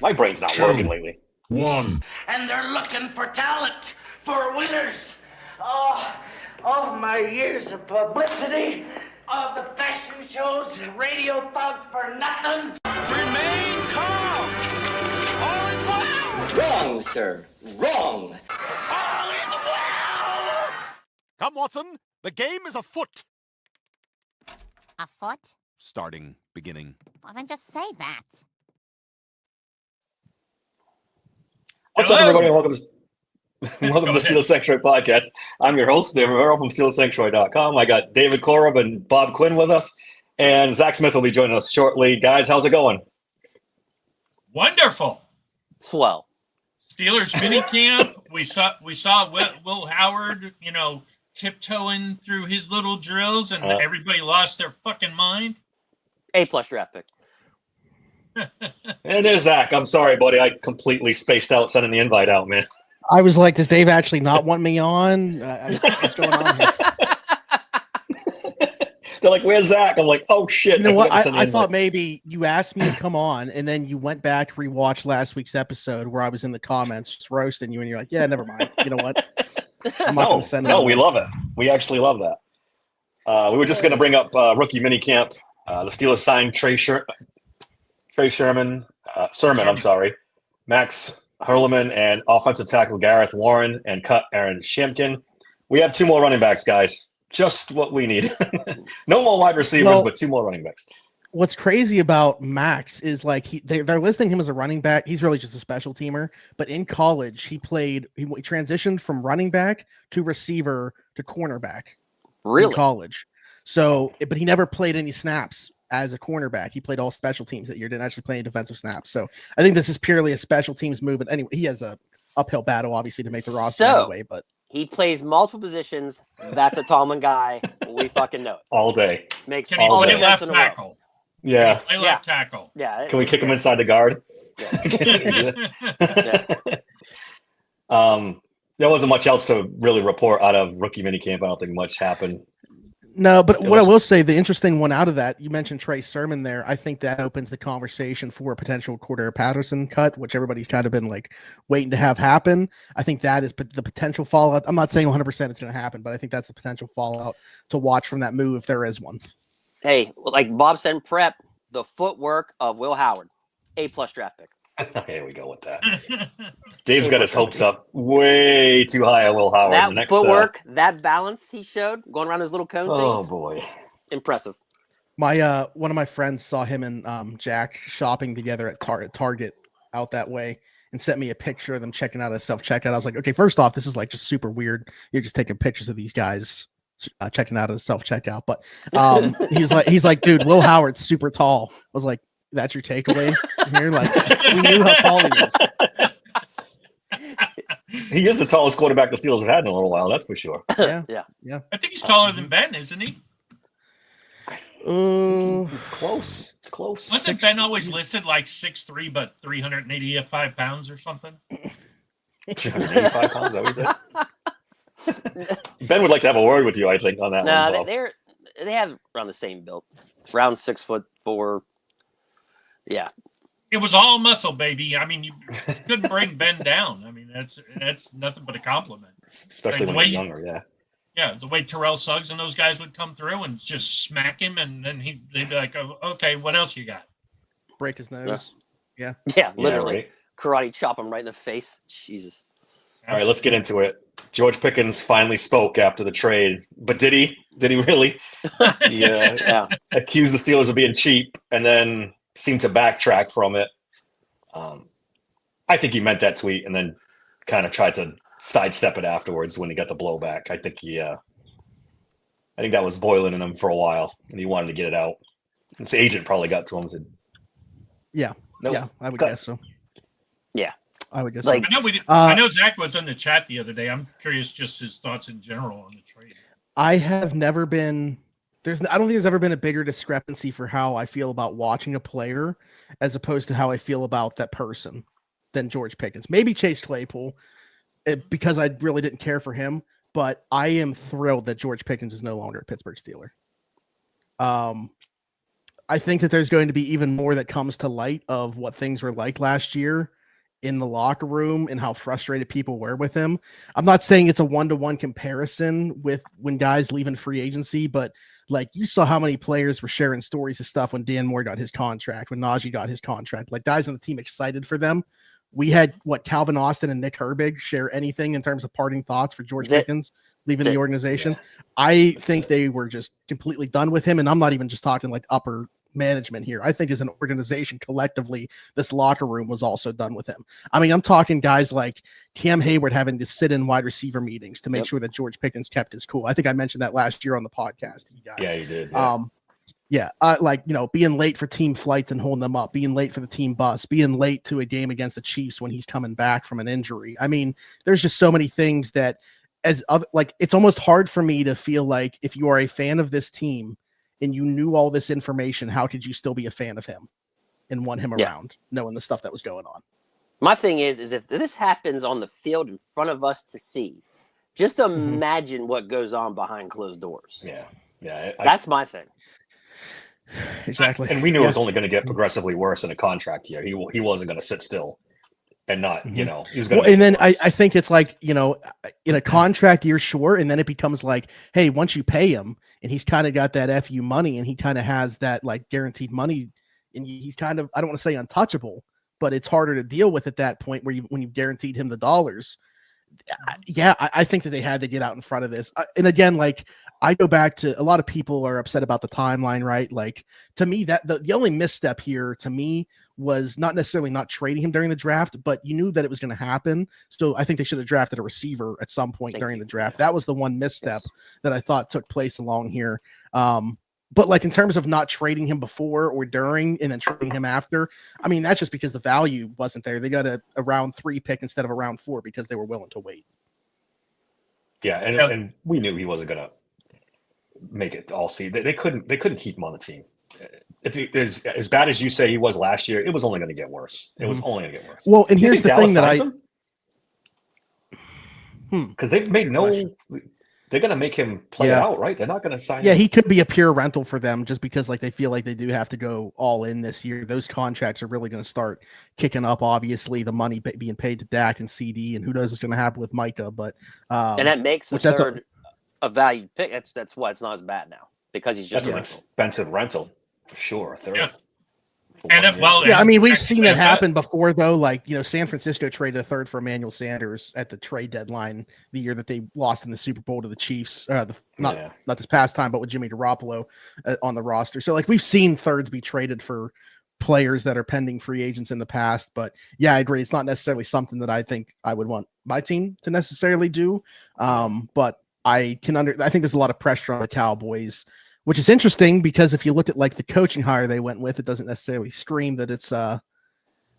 My brain's not working lately. 1. And they're looking for talent, for winners. Oh, my years of publicity, all the fashion shows, radio thoughts for nothing. Remain calm. All is well. Wrong, sir. Wrong. All is well. Come, Watson. The game is afoot. Afoot? Starting, beginning. Well, then just say that. What's up, everybody? Welcome to Steel Sanctuary Podcast. I'm your host, David Merrill from SteelSanctuary.com. I got David Korb and Bob Quinn with us, and Zach Smith will be joining us shortly. Guys, how's it going? Wonderful. Swell. Steelers mini camp. We saw Will Howard, tiptoeing through his little drills, and everybody lost their fucking mind. A+ draft pick. And there's Zach. I'm sorry, buddy. I completely spaced out sending the invite out, man. I was like, does Dave actually not want me on? What's going on here? They're like, where's Zach? I'm like, oh, shit. You know what? I thought maybe you asked me to come on, and then you went back to rewatch last week's episode where I was in the comments just roasting you, and you're like, yeah, never mind. You know what? I'm not going to send it. No, we love it. We actually love that. We were just going to bring up rookie minicamp. The Steelers signed Trey Sermon, Max Hurleman, and offensive tackle Gareth Warren, and cut Aaron Shampkin. We have 2 more running backs, guys. Just what we need. No more wide receivers, but 2 more running backs. What's crazy about Max is like they're listing him as a running back. He's really just a special teamer. But in college, he transitioned from running back to receiver to cornerback. Really? In college. So, but he never played any snaps as a cornerback. He played all special teams that year, didn't actually play any defensive snaps. So I think this is purely a special teams move. And anyway, he has a uphill battle, obviously, to make the roster anyway. But he plays multiple positions. That's a Tallman guy. We fucking know it. All day. Makes Can he all play the left sense in the world. tackle? Yeah. Play left tackle. Yeah. Can we kick him inside the guard? Yeah. There wasn't much else to really report out of rookie minicamp. I don't think much happened. No, but what I will say, the interesting one out of that, you mentioned Trey Sermon there. I think that opens the conversation for a potential Cordero Patterson cut, which everybody's kind of been like waiting to have happen. I think that is the potential fallout. I'm not saying 100% it's going to happen, but I think that's the potential fallout to watch from that move if there is one. Hey, like Bob said in prep, the footwork of Will Howard, A+ draft pick. Here we go with that. Dave's got his hopes up way too high on Will Howard. That footwork, that balance he showed going around his little cone things. Oh boy, impressive. My one of my friends saw him and Jack shopping together at Target out that way, and sent me a picture of them checking out a self-checkout. I was like, okay, first off, this is like just super weird. You're just taking pictures of these guys checking out a self-checkout. But he's like, dude, Will Howard's super tall. I was like, that's your takeaway here? Like, we knew how tall he is. He is the tallest quarterback the Steelers have had in a little while, that's for sure. Yeah. I think he's taller than Ben, isn't he? It's close. It's close. Wasn't Ben always listed like 6'3", but 385 pounds or something? 385 pounds, is that what he said? Ben would like to have a word with you, I think, on that one. No, they have around the same build. Around 6'4". Yeah. It was all muscle, baby. I mean, you couldn't bring Ben down. I mean, that's nothing but a compliment. Especially when you're younger, yeah. Yeah, the way Terrell Suggs and those guys would come through and just smack him, and then they'd be like, oh, okay, what else you got? Break his nose. Yeah, literally. Right. Karate chop him right in the face. Jesus. All right, let's get into it. George Pickens finally spoke after the trade, but did he? Did he really? He accused the Steelers of being cheap and then seemed to backtrack from it. I think he meant that tweet and then kind of tried to sidestep it afterwards when he got the blowback. I think that was boiling in him for a while, and he wanted to get it out. His agent probably got to him. Said, I would guess so. Yeah, I would guess. Like, so. I know Zach was in the chat the other day. I'm curious just his thoughts in general on the trade. I have never been. I don't think there's ever been a bigger discrepancy for how I feel about watching a player as opposed to how I feel about that person than George Pickens. Maybe Chase Claypool, because I really didn't care for him, but I am thrilled that George Pickens is no longer a Pittsburgh Steeler. I think that there's going to be even more that comes to light of what things were like last year in the locker room and how frustrated people were with him. I'm not saying it's a one-to-one comparison with when guys leaving free agency, but like you saw how many players were sharing stories of stuff when Dan Moore got his contract, when Najee got his contract, like guys on the team excited for them. We had Calvin Austin and Nick Herbig share anything in terms of parting thoughts for George Pickens leaving the organization. Yeah. I think they were just completely done with him. And I'm not even just talking like upper management here. I think as an organization collectively, this locker room was also done with him. I mean, I'm talking guys like Cam Hayward having to sit in wide receiver meetings to make sure that George Pickens kept his cool. I think I mentioned that last year on the podcast. You guys. Yeah, you did. Yeah. Like, being late for team flights and holding them up, being late for the team bus, being late to a game against the Chiefs when he's coming back from an injury. I mean, there's just so many things that it's almost hard for me to feel like if you are a fan of this team and you knew all this information, how could you still be a fan of him and want him around, knowing the stuff that was going on? My thing is if this happens on the field in front of us to see, just imagine what goes on behind closed doors. Yeah. That's my thing. Exactly. And we knew it was only going to get progressively worse in a contract year. He wasn't going to sit still and not, he was going to. And then I think it's like, in a contract year, sure. And then it becomes like, hey, once you pay him and he's kind of got that FU money and he kind of has that like guaranteed money and he's kind of, I don't want to say untouchable, but it's harder to deal with at that point where when you've guaranteed him the dollars. I think that they had to get out in front of this. And again, like I go back to a lot of people are upset about the timeline, right? Like to me, that the only misstep here to me was not necessarily not trading him during the draft, but you knew that it was going to happen. So I think they should have drafted a receiver at some point during the draft. That was the one misstep that I thought took place along here. But like in terms of not trading him before or during and then trading him after, I mean, that's just because the value wasn't there. They got a round 3 pick instead of a round 4 because they were willing to wait. Yeah. And we knew he wasn't going to make it all season. They couldn't keep him on the team. If he is as bad as you say he was last year, it was only going to get worse. It was only going to get worse. Well, and here's the thing that because they've made they're going to make him play out, right? They're not going to sign him. Yeah, he could be a pure rental for them just because like they feel like they do have to go all in this year. Those contracts are really going to start kicking up. Obviously, the money being paid to Dak and CD, and who knows what's going to happen with Micah. But and that makes the third a valued pick. That's why it's not as bad now because he's just an expensive rental for sure. A third. Yeah. And I mean, we've seen that happen before, though. Like, San Francisco traded a third for Emmanuel Sanders at the trade deadline the year that they lost in the Super Bowl to the Chiefs. Not this past time, but with Jimmy Garoppolo on the roster. So, like, we've seen thirds be traded for players that are pending free agents in the past. But yeah, I agree. It's not necessarily something that I think I would want my team to necessarily do. But I think there's a lot of pressure on the Cowboys. Which is interesting because if you look at like the coaching hire they went with, it doesn't necessarily scream that it's a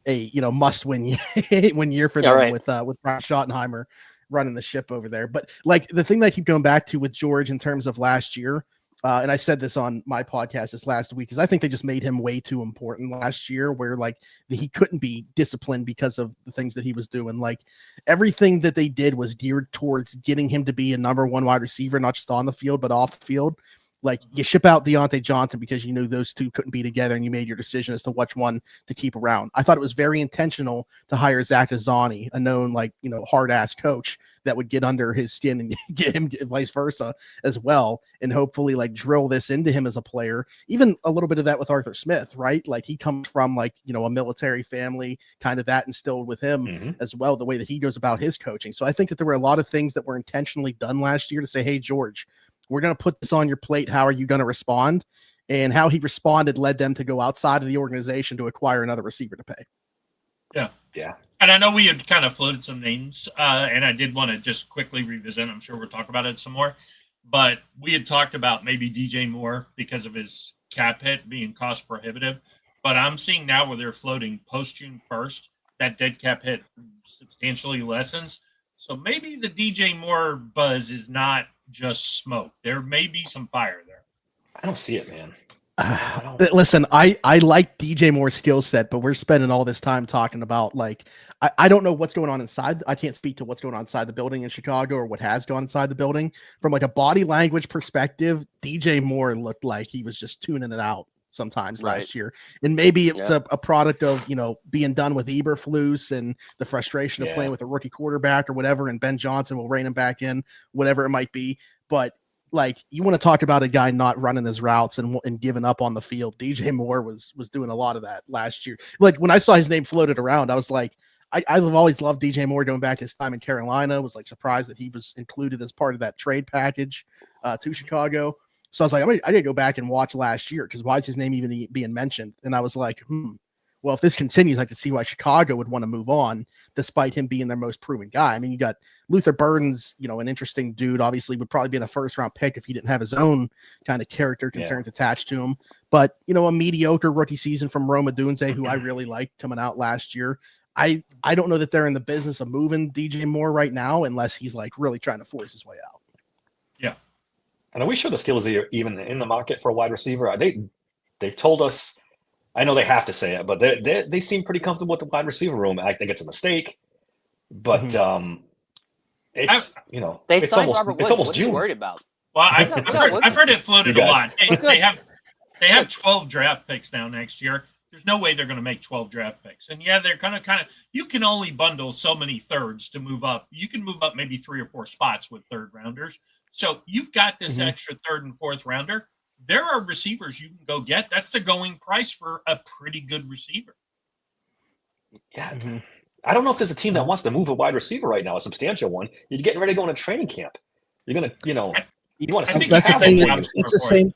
must-win year for them with Brian Schottenheimer running the ship over there. But like the thing that I keep going back to with George in terms of last year, and I said this on my podcast this last week, is I think they just made him way too important last year, where like he couldn't be disciplined because of the things that he was doing. Like everything that they did was geared towards getting him to be a number 1 wide receiver, not just on the field but off the field. Like you ship out Deontay Johnson because you knew those two couldn't be together and you made your decision as to which one to keep around. I thought it was very intentional to hire Zach Azzani, a known hard ass coach that would get under his skin and get him vice versa as well. And hopefully like drill this into him as a player, even a little bit of that with Arthur Smith, right? Like he comes from a military family, kind of that instilled with him as well, the way that he goes about his coaching. So I think that there were a lot of things that were intentionally done last year to say, hey, George, we're going to put this on your plate. How are you going to respond? And how he responded led them to go outside of the organization to acquire another receiver to pay. Yeah. And I know we had kind of floated some names, and I did want to just quickly revisit. I'm sure we'll talk about it some more. But we had talked about maybe DJ Moore because of his cap hit being cost prohibitive. But I'm seeing now where they're floating post-June 1st, that dead cap hit substantially lessens. So maybe the DJ Moore buzz is not just smoke. There may be some fire there. I don't see it, man. Listen, I like DJ Moore's skill set, but we're spending all this time talking about I don't know what's going on inside. I can't speak to what's going on inside the building in Chicago or what has gone inside the building. From like a body language perspective, DJ Moore looked like he was just tuning it out sometimes last year. And maybe it's a product of, being done with Eberflus and the frustration of playing with a rookie quarterback or whatever, and Ben Johnson will rein him back in, whatever it might be. But like, you want to talk about a guy not running his routes and giving up on the field. DJ Moore was doing a lot of that last year. Like, when I saw his name floated around, I was like, I've always loved DJ Moore going back to his time in Carolina. Was like surprised that he was included as part of that trade package to Chicago. So I was like, I got to go back and watch last year, because why is his name even being mentioned? And I was like, well, if this continues, I could see why Chicago would want to move on, despite him being their most proven guy. I mean, you got Luther Burden's, an interesting dude. Obviously, would probably be in a first-round pick if he didn't have his own kind of character concerns attached to him. But, a mediocre rookie season from Rome Odunze, who I really liked coming out last year. I don't know that they're in the business of moving DJ Moore right now, unless he's like really trying to force his way out. Yeah. And are we sure the Steelers are even in the market for a wide receiver? They've told us, I know they have to say it, but they seem pretty comfortable with the wide receiver room. I think it's a mistake, but it's it's almost June. Worried about? Well, I've heard it floated a lot. They have 12 draft picks now next year. There's no way they're going to make 12 draft picks. And they're kind of you can only bundle so many thirds to move up. You can move up maybe 3 or 4 spots with third rounders. So you've got this extra third and fourth rounder. There are receivers you can go get. That's the going price for a pretty good receiver. Yeah. I don't know if there's a team that wants to move a wide receiver right now, a substantial one. You're getting ready to go into training camp. You're going to, you want to see. That's the thing. It's the same.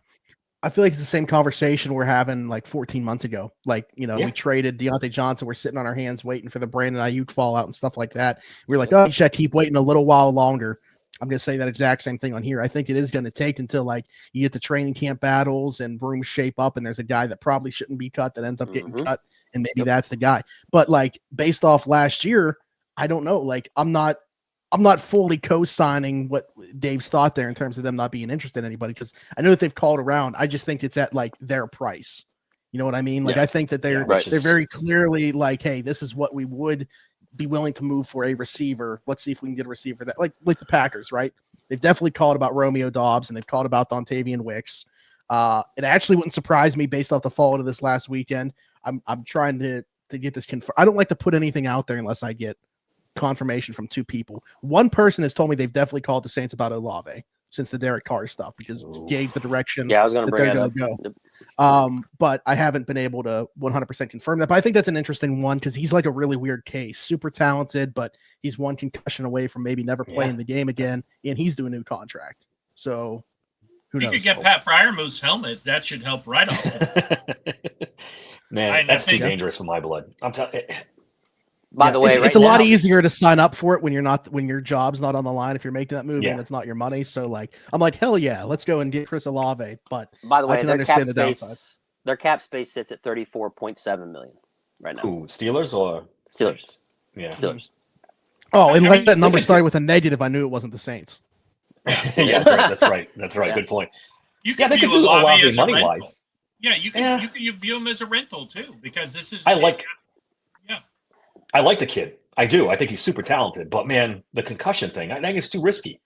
I feel like it's the same conversation we're having like 14 months ago. Like, we traded Deontay Johnson. We're sitting on our hands waiting for the Brandon Ayuk fallout and stuff like that. We're like, oh, you should keep waiting a little while longer. I'm going to say that exact same thing on here. I think it is going to take until like you get the training camp battles and rooms shape up, and there's a guy that probably shouldn't be cut that ends up getting cut, and maybe that's the guy. But like, based off last year, I don't know. Like, I'm not fully co-signing what Dave's thought there in terms of them not being interested in anybody, because I know that they've called around. I just think it's at like their price. You know what I mean? Like, I think that they're very clearly like, hey, this is what we would be willing to move for a receiver. Let's see if we can get a receiver that like the Packers, right? They've definitely called about Romeo Doubs, and they've called about Dontavian Wicks. It actually wouldn't surprise me based off the fallout of this last weekend. I'm trying to get this confirmed. I don't like to put anything out there unless I get confirmation from 2 people. One person has told me they've definitely called the Saints about Olave since the Derek Carr stuff, because it gave the direction I was going to bring that they're going to go. But I haven't been able to 100% confirm that. But I think that's an interesting one, because he's like a really weird case. Super talented, but he's one concussion away from maybe never playing the game again, and he's doing a new contract. So who knows? You could get Pat Fryermuth's helmet. That should help right off. Man, that's too dangerous for my blood. I'm telling you. By the way, it's a lot easier to sign up for it when your job's not on the line, if you're making that move and it's not your money. So like, I'm like, hell yeah, let's go and get Chris Olave. But by the way, I can understand the downside. Their cap space sits at $34.7 million right now. Who, Steelers or Steelers? Yeah, Steelers. Oh, and like that number started with a negative, I knew it wasn't the Saints. Yeah, that's right. Yeah. Good point. You can they could do Olave money wise. Yeah, you can view him as a rental too, because this is. I like the kid. I do. I think he's super talented. But man, the concussion thing, I think it's too risky.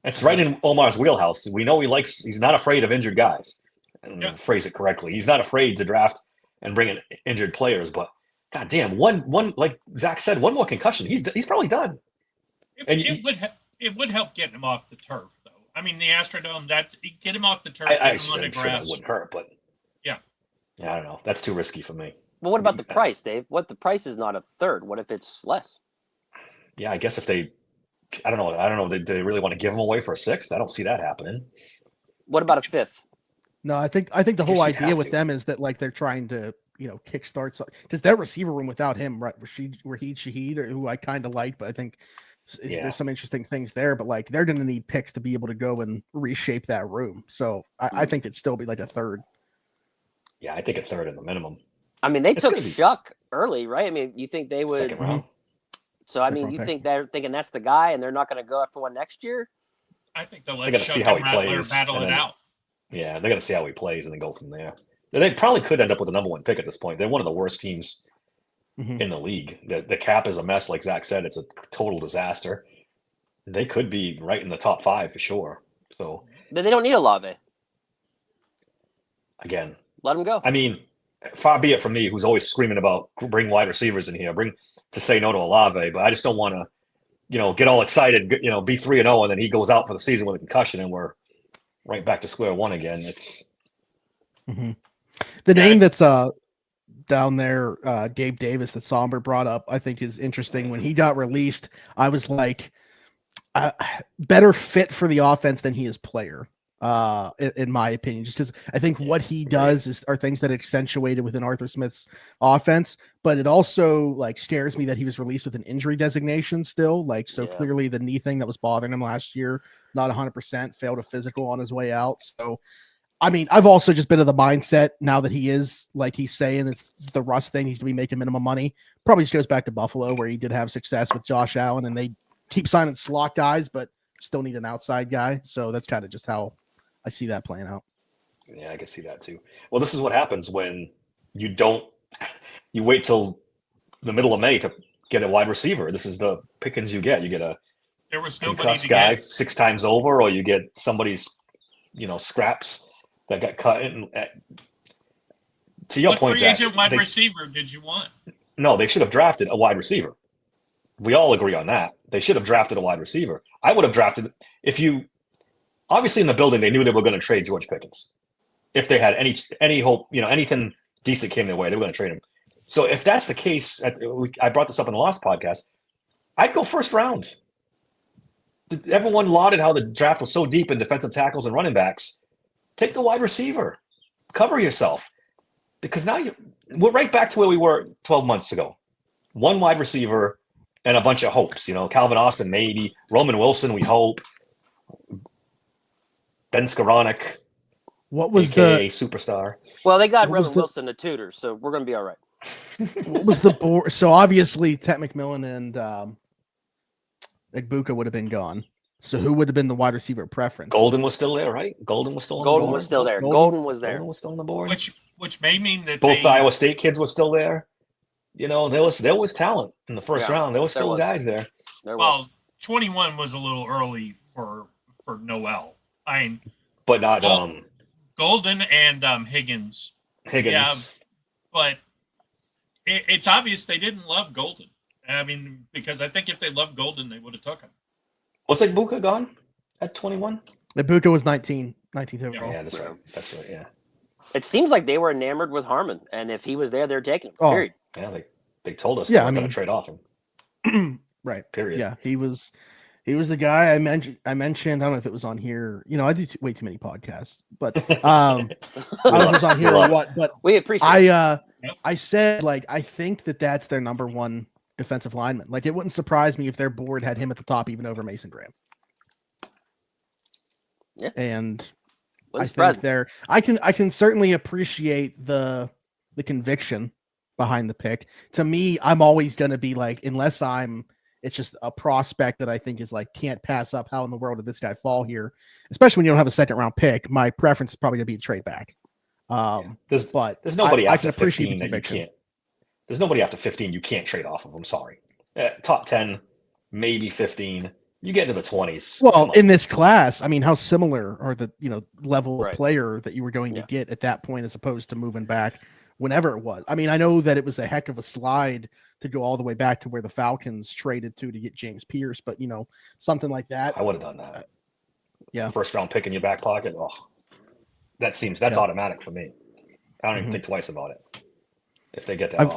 It's right in Omar's wheelhouse. We know he's not afraid of injured guys. And phrase it correctly. He's not afraid to draft and bring in injured players. But goddamn, one like Zach said, one more concussion, he's probably done. It would help getting him off the turf, though. I mean, the Astrodome, get him off the turf. I'm sure that wouldn't hurt, but yeah, I don't know. That's too risky for me. Well, what about the price, Dave? What the price is not a third? What if it's less? Yeah, I guess if I don't know. Do they really want to give him away for a 6th? I don't see that happening. What about a 5th? No, I think the whole idea with them is that like they're trying to kickstart, because their receiver room without him, right? Raheed Shaheed, or who I kind of like, but I think there's some interesting things there. But like, they're going to need picks to be able to go and reshape that room. So I think it'd still be like a third. Yeah, I think a third at the minimum. I mean, they took Shuck early, right? I mean, you think they would? Second round. So I mean, you think they're thinking that's the guy, and they're not going to go after one next year? I think they'll let see how he plays. Battle it out. Yeah, they're going to see how he plays and then go from there. They probably could end up with the number 1 pick at this point. They're one of the worst teams in the league. The cap is a mess, like Zach said. It's a total disaster. They could be right in the top 5 for sure. So they don't need Olave. Again, Let him go. I mean, far be it from me, who's always screaming about bring wide receivers in here, to say no to Olave, but I just don't want to, get all excited, be 3-0, and then he goes out for the season with a concussion, and we're right back to square one again. It's the name that's down there, Gabe Davis, that Somber brought up, I think is interesting. When he got released, I was like, better fit for the offense than he is player. In my opinion, just because I think what he does are things that accentuated within Arthur Smith's offense, but it also like scares me that he was released with an injury designation still. Clearly the knee thing that was bothering him last year, not 100%, failed a physical on his way out. So, I mean, I've also just been of the mindset now that he is, like he's saying, it's the Russ thing. He's to be making minimum money. Probably just goes back to Buffalo where he did have success with Josh Allen, and they keep signing slot guys, but still need an outside guy. So that's kind of just how I see that playing out. Yeah, I can see that too. Well, this is what happens when you wait till the middle of May to get a wide receiver. This is the Pickens you get. You get a concussed guy 6 times over, or you get somebody's, scraps that got cut in. To your point, Zach, free agent wide receiver did you want? No, they should have drafted a wide receiver. We all agree on that. They should have drafted a wide receiver. I would have drafted obviously in the building, they knew they were going to trade George Pickens. If they had any hope, anything decent came their way, they were going to trade him. So if that's the case, I brought this up in the last podcast, I'd go first round. Everyone lauded how the draft was so deep in defensive tackles and running backs. Take the wide receiver. Cover yourself. Because now we're right back to where we were 12 months ago. One wide receiver and a bunch of hopes. Calvin Austin, maybe. Roman Wilson, we hope. Ben Skoranek, what was AKA superstar? Well, they got Roman Wilson to tutor, so we're going to be all right. What was the board? So obviously, Ted McMillan and Igbuka would have been gone. So who would have been the wide receiver preference? Golden was still there, right? Golden was still on the board. Golden was still there. Golden was there. Golden was still on the board. Which may mean that both Iowa State kids were still there. There was talent in the first round. There was still guys there. Well, 21 was a little early for Noel. But not Golden and Higgins. Yeah, but it's obvious they didn't love Golden. I mean, because I think if they loved Golden, they would have took him. Was Igbuka gone at 21? Igbuka was 19th overall. Yeah, that's right. That's right. Yeah. It seems like they were enamored with Harmon, and if he was there, they're taking him. Period. Yeah, they told us they were going to trade off him. Right. Period. Yeah, he was the guy I mentioned. I don't know if it was on here. I do way too many podcasts, but I don't know if it was on here or what. But we appreciate. I said I think that's their number one defensive lineman. It wouldn't surprise me if their board had him at the top, even over Mason Graham. Yeah, and I think I can certainly appreciate the conviction behind the pick. To me, I'm always going to be unless it's just a prospect that I think is can't pass up. How in the world did this guy fall here? Especially when you don't have a second round pick. My preference is probably going to be a trade back. There's nobody after 15 that you can't. There's nobody after 15 you can't trade off of. I'm sorry. Top 10, maybe 15. You get into the 20s. Well, in this class, I mean, how similar are the level of player that you were going to get at that point as opposed to moving back whenever it was? I mean, I know that it was a heck of a slide to go all the way back to where the Falcons traded to get James Pierce, but something like that. I would have done that. Yeah. First round pick in your back pocket. Oh, that's automatic for me. I don't even think twice about it. If they get that,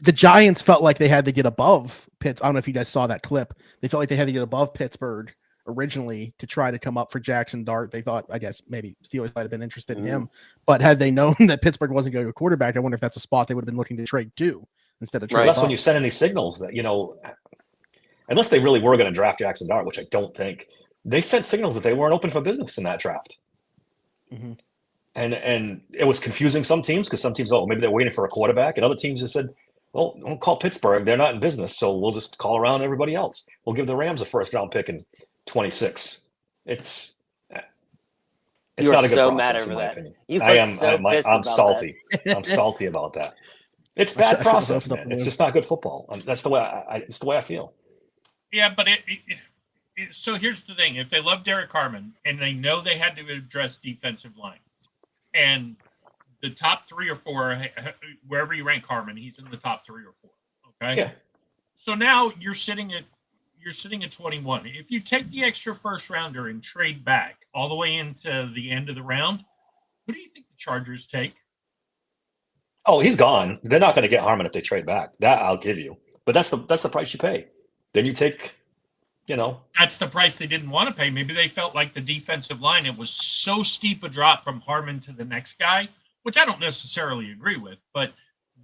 the Giants felt like they had to get above Pitts. I don't know if you guys saw that clip. They felt like they had to get above Pittsburgh originally to try to come up for Jackson Dart. They thought, I guess, maybe Steelers might have been interested in him. But had they known that Pittsburgh wasn't going to go quarterback, I wonder if that's a spot they would have been looking to trade to instead of trade. That's when you send any signals that, unless they really were going to draft Jackson Dart, which I don't think, they sent signals that they weren't open for business in that draft. Mm-hmm. And it was confusing some teams because some teams, maybe they're waiting for a quarterback, and other teams just said, well, don't call Pittsburgh. They're not in business, so we'll just call around everybody else. We'll give the Rams a first-round pick in 26. It's not a good process, in my opinion. I'm salty. I'm salty about that. It's bad process, man. It's just not good football. That's the way I feel. Yeah, but so here's the thing. If they love Derek Harmon and they know they had to address defensive line, and the top 3 or 4, wherever you rank Harmon, he's in the top 3 or 4. Okay. Yeah. So now you're sitting at 21. If you take the extra first rounder and trade back all the way into the end of the round, who do you think the Chargers take? Oh, he's gone. They're not going to get Harmon if they trade back. That I'll give you. But that's the price you pay. Then you take, That's the price they didn't want to pay. Maybe they felt like the defensive line, it was so steep a drop from Harmon to the next guy, which I don't necessarily agree with, but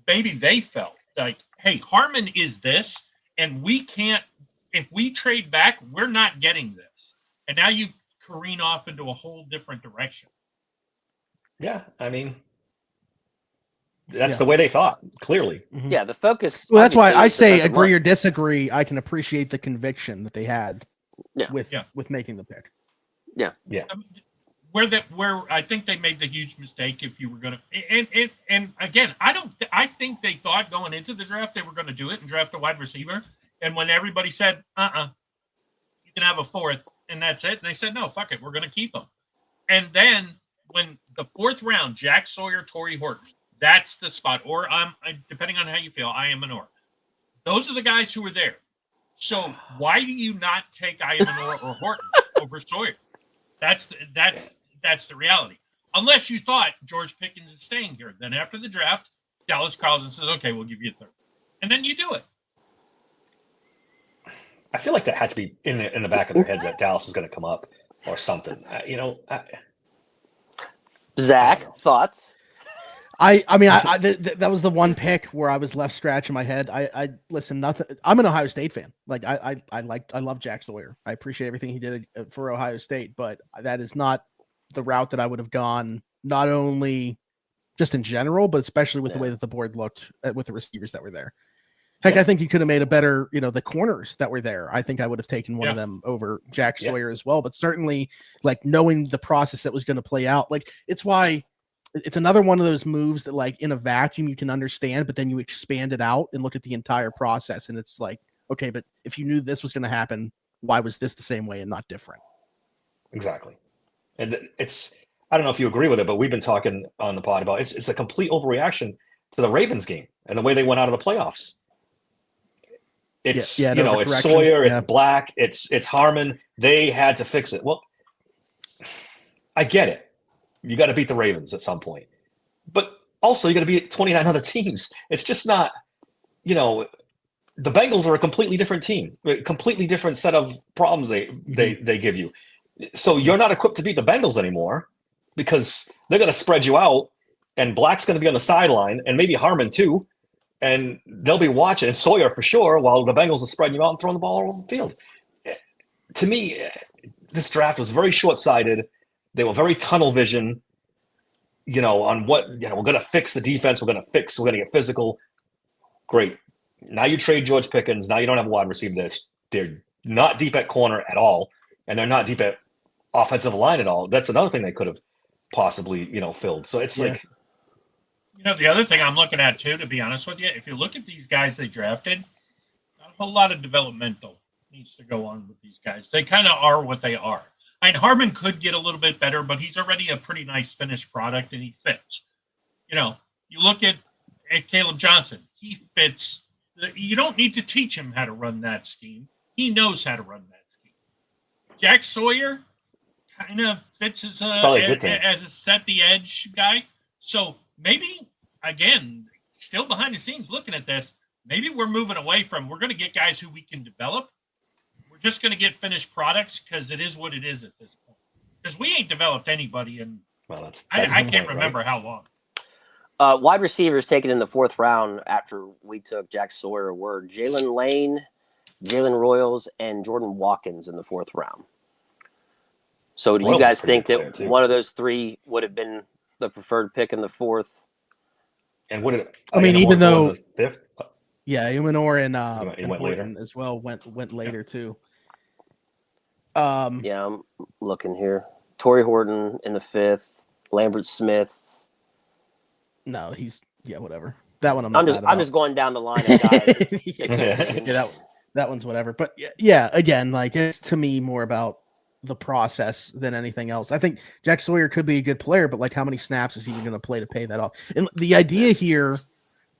maybe they felt like, hey, Harmon is this, and we can't, if we trade back, we're not getting this. And now you careen off into a whole different direction. Yeah, I mean, that's the way they thought, clearly. Mm-hmm. Yeah, the focus. Well, that's why I say agree or disagree. I can appreciate the conviction that they had with making the pick. Yeah. Where I think they made the huge mistake if you were going to, and again, I think they thought going into the draft they were going to do it and draft a wide receiver. And when everybody said, you can have a 4th and that's it. And they said, no, fuck it. We're going to keep him. And then when the 4th round, Jack Sawyer, Torrey Horton, that's the spot. Or depending on how you feel, Ayamanor. Those are the guys who were there. So why do you not take Ayamanor or Horton over Sawyer? That's the reality. Unless you thought George Pickens is staying here. Then after the draft, Dallas Carlson says, okay, we'll give you a 3rd. And then you do it. I feel like that had to be in the back of their heads that Dallas is going to come up or something. Zach, thoughts? That was the one pick where I was left scratching my head. I listen, nothing. I'm an Ohio State fan. Like I love Jack Sawyer. I appreciate everything he did for Ohio State, but that is not the route that I would have gone. Not only just in general, but especially with the way that the board looked with the receivers that were there. Heck, I think you could have made a better, the corners that were there. I think I would have taken one of them over Jack Sawyer as well. But certainly, like knowing the process that was going to play out, like it's why. It's another one of those moves that, like, in a vacuum you can understand, but then you expand it out and look at the entire process, and it's like, okay, but if you knew this was going to happen, why was this the same way and not different? Exactly. And I don't know if you agree with it, but we've been talking on the pod about it's a complete overreaction to the Ravens game and the way they went out of the playoffs. It's it's Sawyer, it's Black, it's Harmon. They had to fix it. Well, I get it. You got to beat the Ravens at some point. But also you got to beat 29 other teams. It's just not, the Bengals are a completely different team, a completely different set of problems they give you. So you're not equipped to beat the Bengals anymore because they're going to spread you out and Black's going to be on the sideline and maybe Harmon too. And they'll be watching, and Sawyer for sure, while the Bengals are spreading you out and throwing the ball all over the field. To me, this draft was very short-sighted. They were very tunnel vision, on what, we're going to fix the defense. We're going to get physical. Great. Now you trade George Pickens. Now you don't have a wide receiver. They're not deep at corner at all. And they're not deep at offensive line at all. That's another thing they could have possibly, filled. So it's like. The other thing I'm looking at too, to be honest with you, if you look at these guys they drafted, not a whole lot of developmental needs to go on with these guys. They kind of are what they are. Harmon could get a little bit better, but he's already a pretty nice finished product, and he fits. You look at Caleb Johnson. He fits. You don't need to teach him how to run that scheme. He knows how to run that scheme. Jack Sawyer kind of fits as a set the edge guy. So maybe, again, still behind the scenes looking at this, maybe we're moving away from we're going to get guys who we can develop. We're just going to get finished products because it is what it is at this point. Because we ain't developed anybody in, I can't remember how long. Wide receivers taken in the 4th round after we took Jack Sawyer were Jalen Lane, Jalen Royals, and Jordan Watkins in the 4th round. So do you guys think that one of those 3 would have been the preferred pick in the 4th? And what did even though the 5th? Yeah, Umanor and went Horton later as well went later too. Yeah, I'm looking here. Torrey Horton in the 5th. Lambert Smith. No, whatever. That one I'm just going down the line of guys. that one's whatever. But yeah, again, like it's to me more about the process than anything else. I think Jack Sawyer could be a good player, but like how many snaps is he going to play to pay that off? And the idea here,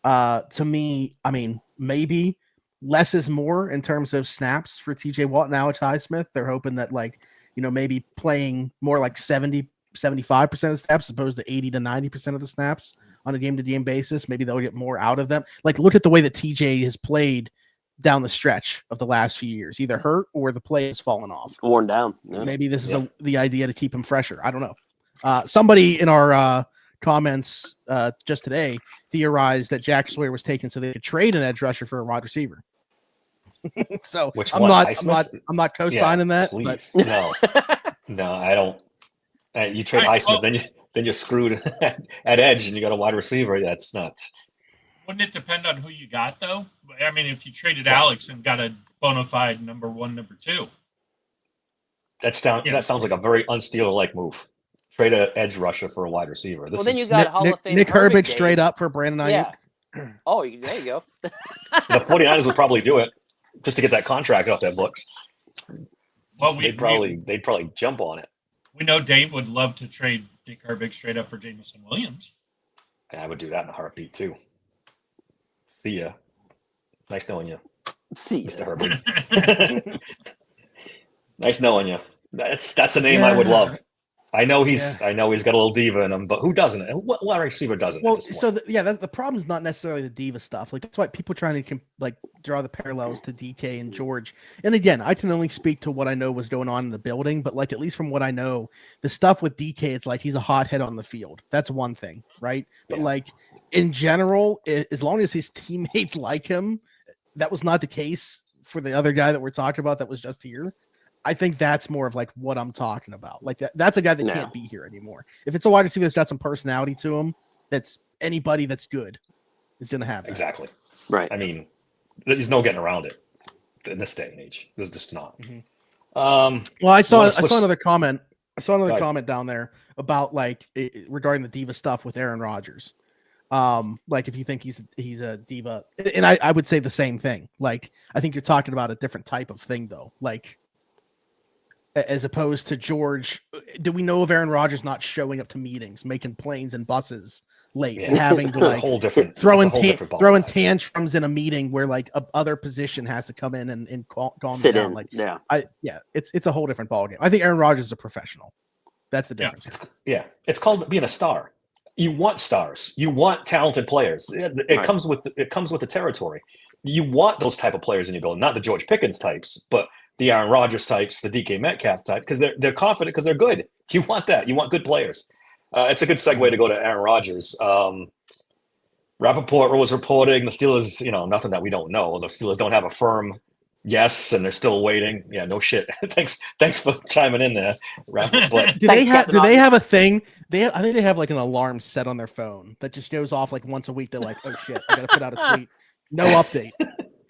to me, I mean, maybe less is more in terms of snaps for TJ Watt and Alex Highsmith. They're hoping that like, maybe playing more like 70, 75% of the snaps as opposed to 80 to 90% of the snaps on a game-to-game basis. Maybe they'll get more out of them. Like, look at the way that TJ has played down the stretch of the last few years, either hurt or the play has fallen off. Worn down. Yeah. Maybe this is the idea to keep him fresher. I don't know. Somebody in our comments just today theorized that Jack Sawyer was taken so they could trade an edge rusher for a wide receiver. So I'm not co-signing that. Please. But... No, I don't. You trade Highsmith, then you're screwed at edge, and you got a wide receiver. That's not. Wouldn't it depend on who you got, though? I mean, if you traded Alex and got a bona fide number 1, number 2. That sounds like a very unsteeler-like move. Trade an edge rusher for a wide receiver. Then you got Hall of Fame Nick Herbig straight up for Brandon Ayuk. Yeah. Oh, there you go. The 49ers would probably do it just to get that contract off their books. Well, they'd probably jump on it. We know Dave would love to trade Nick Herbig straight up for Jameson Williams. I would do that in a heartbeat too. See ya. Nice knowing you. See ya. Mr. Herbig. Nice knowing you. That's a name I would love. I know he's got a little diva in him, but who doesn't? What wide receiver doesn't? Well, so the problem is not necessarily the diva stuff. Like that's why people trying to draw the parallels to DK and George. And again, I can only speak to what I know was going on in the building, but like at least from what I know, the stuff with DK, it's like he's a hothead on the field. That's one thing, right? But like in general, as long as his teammates like him, that was not the case for the other guy that we're talking about that was just here. I think that's more of like what I'm talking about. Like that's a guy that can't be here anymore. If it's a wide receiver that's got some personality to him, that's anybody that's good is going to have that. Exactly. Right. I mean, there's no getting around it in this day and age. There's just not. Mm-hmm. Well, I saw another comment. Comment down there about regarding the diva stuff with Aaron Rodgers. Like if you think he's a diva, and I would say the same thing. Like I think you're talking about a different type of thing though. Like as opposed to George, do we know of Aaron Rodgers not showing up to meetings, making planes and buses late, and having to throwing tantrums in a meeting where like a other position has to come in and calm down? Like it's a whole different ballgame. I think Aaron Rodgers is a professional. That's the difference. It's called being a star. You want stars. You want talented players. It comes with the territory. You want those type of players in your building, not the George Pickens types, but the Aaron Rodgers types, the DK Metcalf type, because they're confident because they're good. You want that. You want good players. It's a good segue to go to Aaron Rodgers. Rappaport was reporting the Steelers, nothing that we don't know. The Steelers don't have a firm yes, and they're still waiting. Yeah, no shit. Thanks for chiming in there, Rappaport. Do they have a thing? I think they have like an alarm set on their phone that just goes off like once a week. They're like, oh shit, I gotta put out a tweet. No update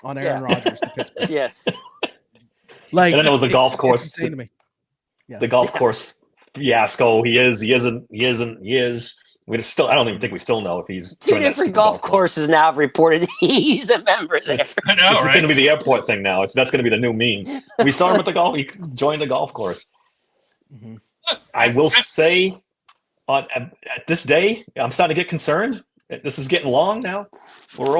on Aaron Rodgers to Pittsburgh. Yes. Like, and then it was the golf course. The golf course fiasco. He is. He isn't. He isn't. He is. I don't even think we still know if he's. Two different golf courses now have reported he's a member there. It's going to be the airport thing now. That's going to be the new meme. We saw him at the golf. He joined the golf course. Mm-hmm. I will say, at this day, I'm starting to get concerned. This is getting long now. We're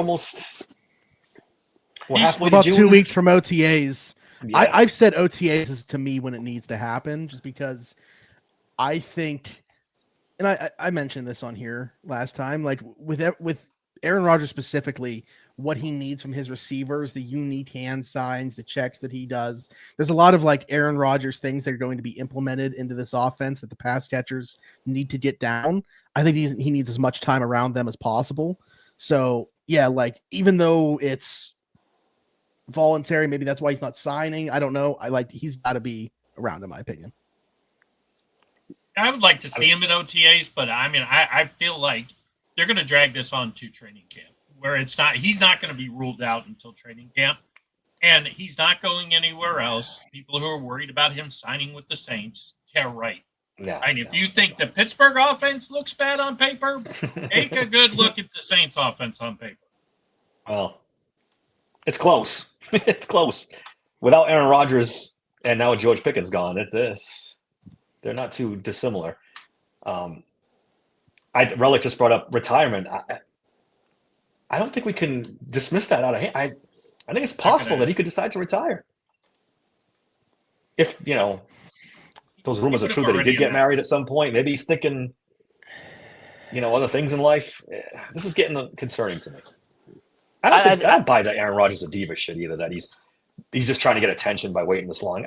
halfway about to June. 2 weeks from OTAs. Yeah. I've said OTAs is to me when it needs to happen, just because I think, and I mentioned this on here last time, like with Aaron Rodgers specifically, what he needs from his receivers, the unique hand signs, the checks that he does. There's a lot of like Aaron Rodgers things that are going to be implemented into this offense that the pass catchers need to get down. I think he needs as much time around them as possible. So yeah, like even though it's voluntary, maybe that's why he's not signing. I don't know. He's got to be around, in my opinion. I would like to see him at OTAs, but I mean, I feel like they're going to drag this on to training camp, where he's not going to be ruled out until training camp, and he's not going anywhere else. People who are worried about him signing with the Saints, right. And if you think the Pittsburgh offense looks bad on paper, take a good look at the Saints offense on paper. Well, it's close. It's close. Without Aaron Rodgers and now George Pickens gone. They're not too dissimilar. Relic just brought up retirement. I don't think we can dismiss that out of hand. I think it's possible that he could decide to retire. If, those rumors are true that he did get married at some point. Maybe he's thinking, other things in life. This is getting concerning to me. I don't buy that Aaron Rodgers is a diva shit either, that he's just trying to get attention by waiting this long.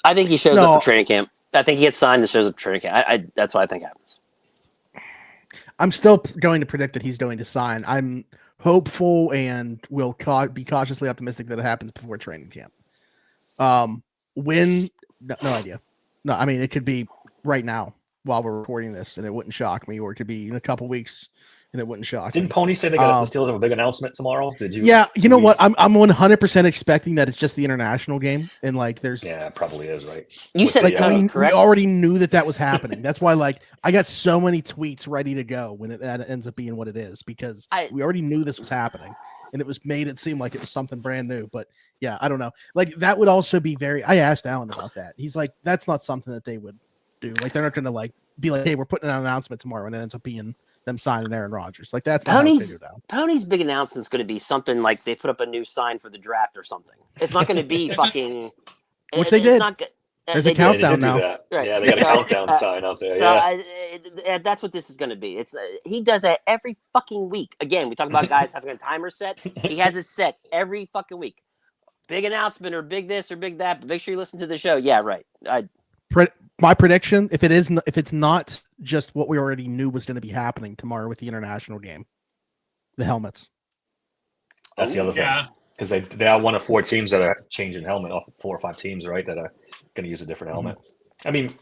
I think he shows up for training camp. I think he gets signed and shows up for training camp. That's what I think happens. I'm still going to predict that he's going to sign. I'm hopeful and will be cautiously optimistic that it happens before training camp. When? No idea. No, I mean, it could be right now while we're recording this, and it wouldn't shock me, or it could be in a couple weeks, and it wouldn't shock me. Didn't Pony say they got the Steelers have a big announcement tomorrow? Did you? Yeah, you know what? I'm 100% expecting that it's just the international game, and there's. Yeah, it probably is, right? You said we already knew that was happening. That's why, I got so many tweets ready to go when that ends up being what it is, because we already knew this was happening, and it was made it seem like it was something brand new. But yeah, I don't know. That would also be I asked Alan about that. He's like, that's not something that they would do. They're not going to be like, hey, we're putting out an announcement tomorrow, and it ends up being them signing Aaron Rodgers. That's not Pony's big announcement is going to be something like they put up a new sign for the draft or something. It's not going to be fucking. Which they did. There's a countdown now. Right. Yeah, they got a countdown sign out there. So that's what this is going to be. He does that every fucking week. Again, we talk about guys having a timer set. He has it set every fucking week. Big announcement or big this or big that. But make sure you listen to the show. Yeah, right. My prediction, if it's not just what we already knew was going to be happening tomorrow with the international game, the helmets. That's the other thing. Because they are one of 4 teams that are changing helmet, 4 or 5 teams, right, that are going to use a different helmet. I mean,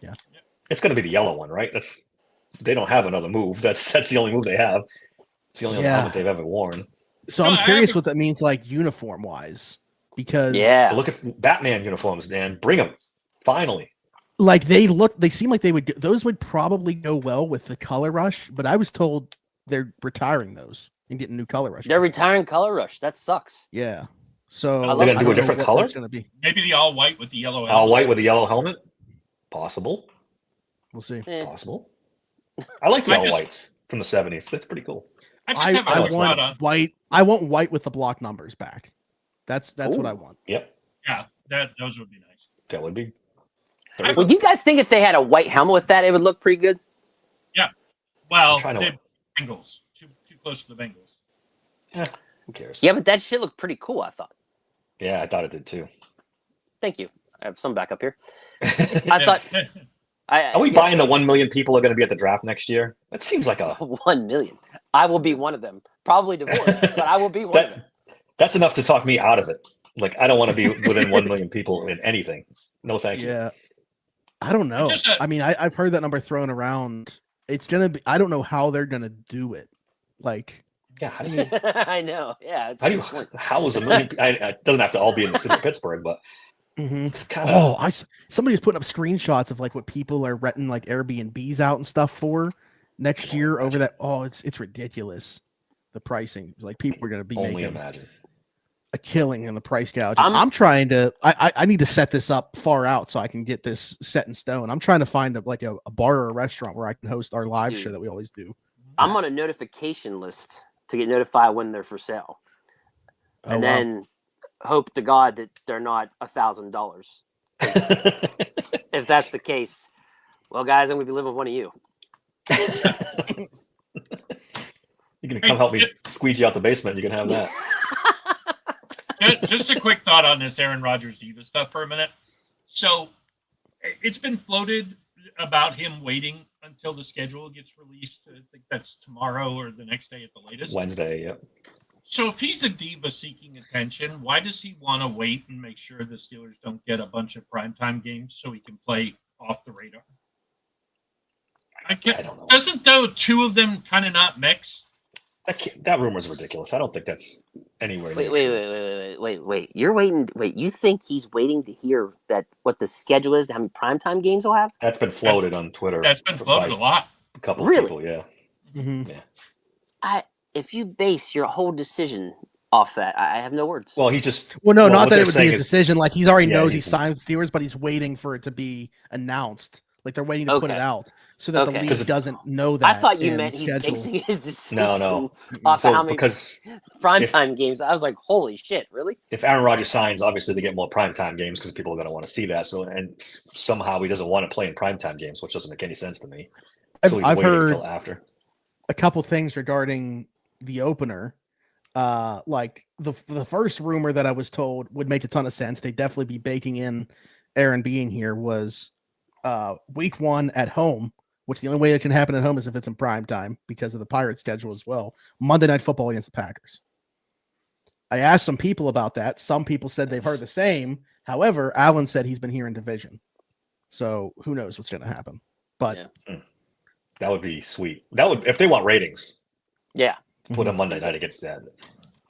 it's going to be the yellow one, right? They don't have another move. That's the only move they have. It's the only helmet they've ever worn. So I'm curious what that means, uniform wise, because look at Batman uniforms, Dan. Bring them, finally. They seem like those would probably go well with the color rush, but I was told they're retiring those and getting new color rush. They're retiring color rush. That sucks. Yeah. So they're gonna do a different color. It's gonna be maybe the all white with the yellow helmet. All white with the yellow helmet. Possible. We'll see. Possible. I like the all whites from the 70s. That's pretty cool. I want white. I want white with the block numbers back. That's what I want. Yep. Yeah, those would be nice. That would be. Would you guys think if they had a white helmet with that, it would look pretty good? Yeah. Well, the Bengals too close to the Bengals. Yeah. Who cares? Yeah, but that shit looked pretty cool. I thought. Yeah, I thought it did too. Thank you. I have some backup here. I thought. Are we buying the 1 million people are going to be at the draft next year? That seems like 1 million. I will be one of them. Probably divorced, but I will be one of them. That's enough to talk me out of it. I don't want to be within 1 million people in anything. No, thank you. Yeah. I don't know. I mean, I've heard that number thrown around. It's gonna be. I don't know how they're gonna do it. Yeah, how do you? I know. Yeah. How is 1 million? It doesn't have to all be in the city of Pittsburgh, but it's kind of. Somebody's putting up screenshots of what people are renting Airbnbs out and stuff for next year over that. Oh, it's ridiculous. The pricing, people are gonna be only making imagine a killing in the price gouging. I'm trying to. I need to set this up far out so I can get this set in stone. I'm trying to find a bar or a restaurant where I can host our live show that we always do. I'm on a notification list to get notified when they're for sale, and then hope to God that they're not $1,000. If that's the case, well, guys, I'm gonna be living with one of you. You can come help me squeegee out the basement. You can have that. Just a quick thought on this Aaron Rodgers diva stuff for a minute. So it's been floated about him waiting until the schedule gets released. I think that's tomorrow or the next day at the latest. Wednesday, yep. So if he's a diva seeking attention, why does he want to wait and make sure the Steelers don't get a bunch of primetime games so he can play off the radar? I don't know. Doesn't the two of them kind of not mix? That rumor's ridiculous. I don't think that's anywhere. Wait. You're waiting. Wait, you think he's waiting to hear what the schedule is? How many primetime games we'll have? That's been floated on Twitter. That's been floated a lot. A couple of people, yeah. Mm-hmm. Yeah. If you base your whole decision off that. I have no words. Well, he's just. Well, no, what not that they're it would be saying his is- decision. Like he's already Yeah, knows he's- he signed with Steelers, but he's waiting for it to be announced. Like they're waiting to put it Okay. out so that the Okay. league 'Cause it- doesn't know that. I thought you and meant he's schedule. basing his decision No. off So of how many because primetime games. I was like, holy shit, really? if Aaron Rodgers signs, obviously they get more primetime games because people are going to want to see that. So and somehow he doesn't want to play in primetime games, which doesn't make any sense to me. So he's I've waiting heard until after. a couple things regarding the opener. Like the first rumor that I was told would make a ton of sense. They'd definitely be baking in Aaron being here was week 1 at home, which the only way it can happen at home is if it's in prime time because of the Pirates schedule as well. Monday Night Football against the Packers. I asked some people about that. Some people said they've heard the same. However, Allen said he's been here in division. So who knows what's going to happen. But That would be sweet. That would, if they want ratings, Yeah. put a Monday night against that.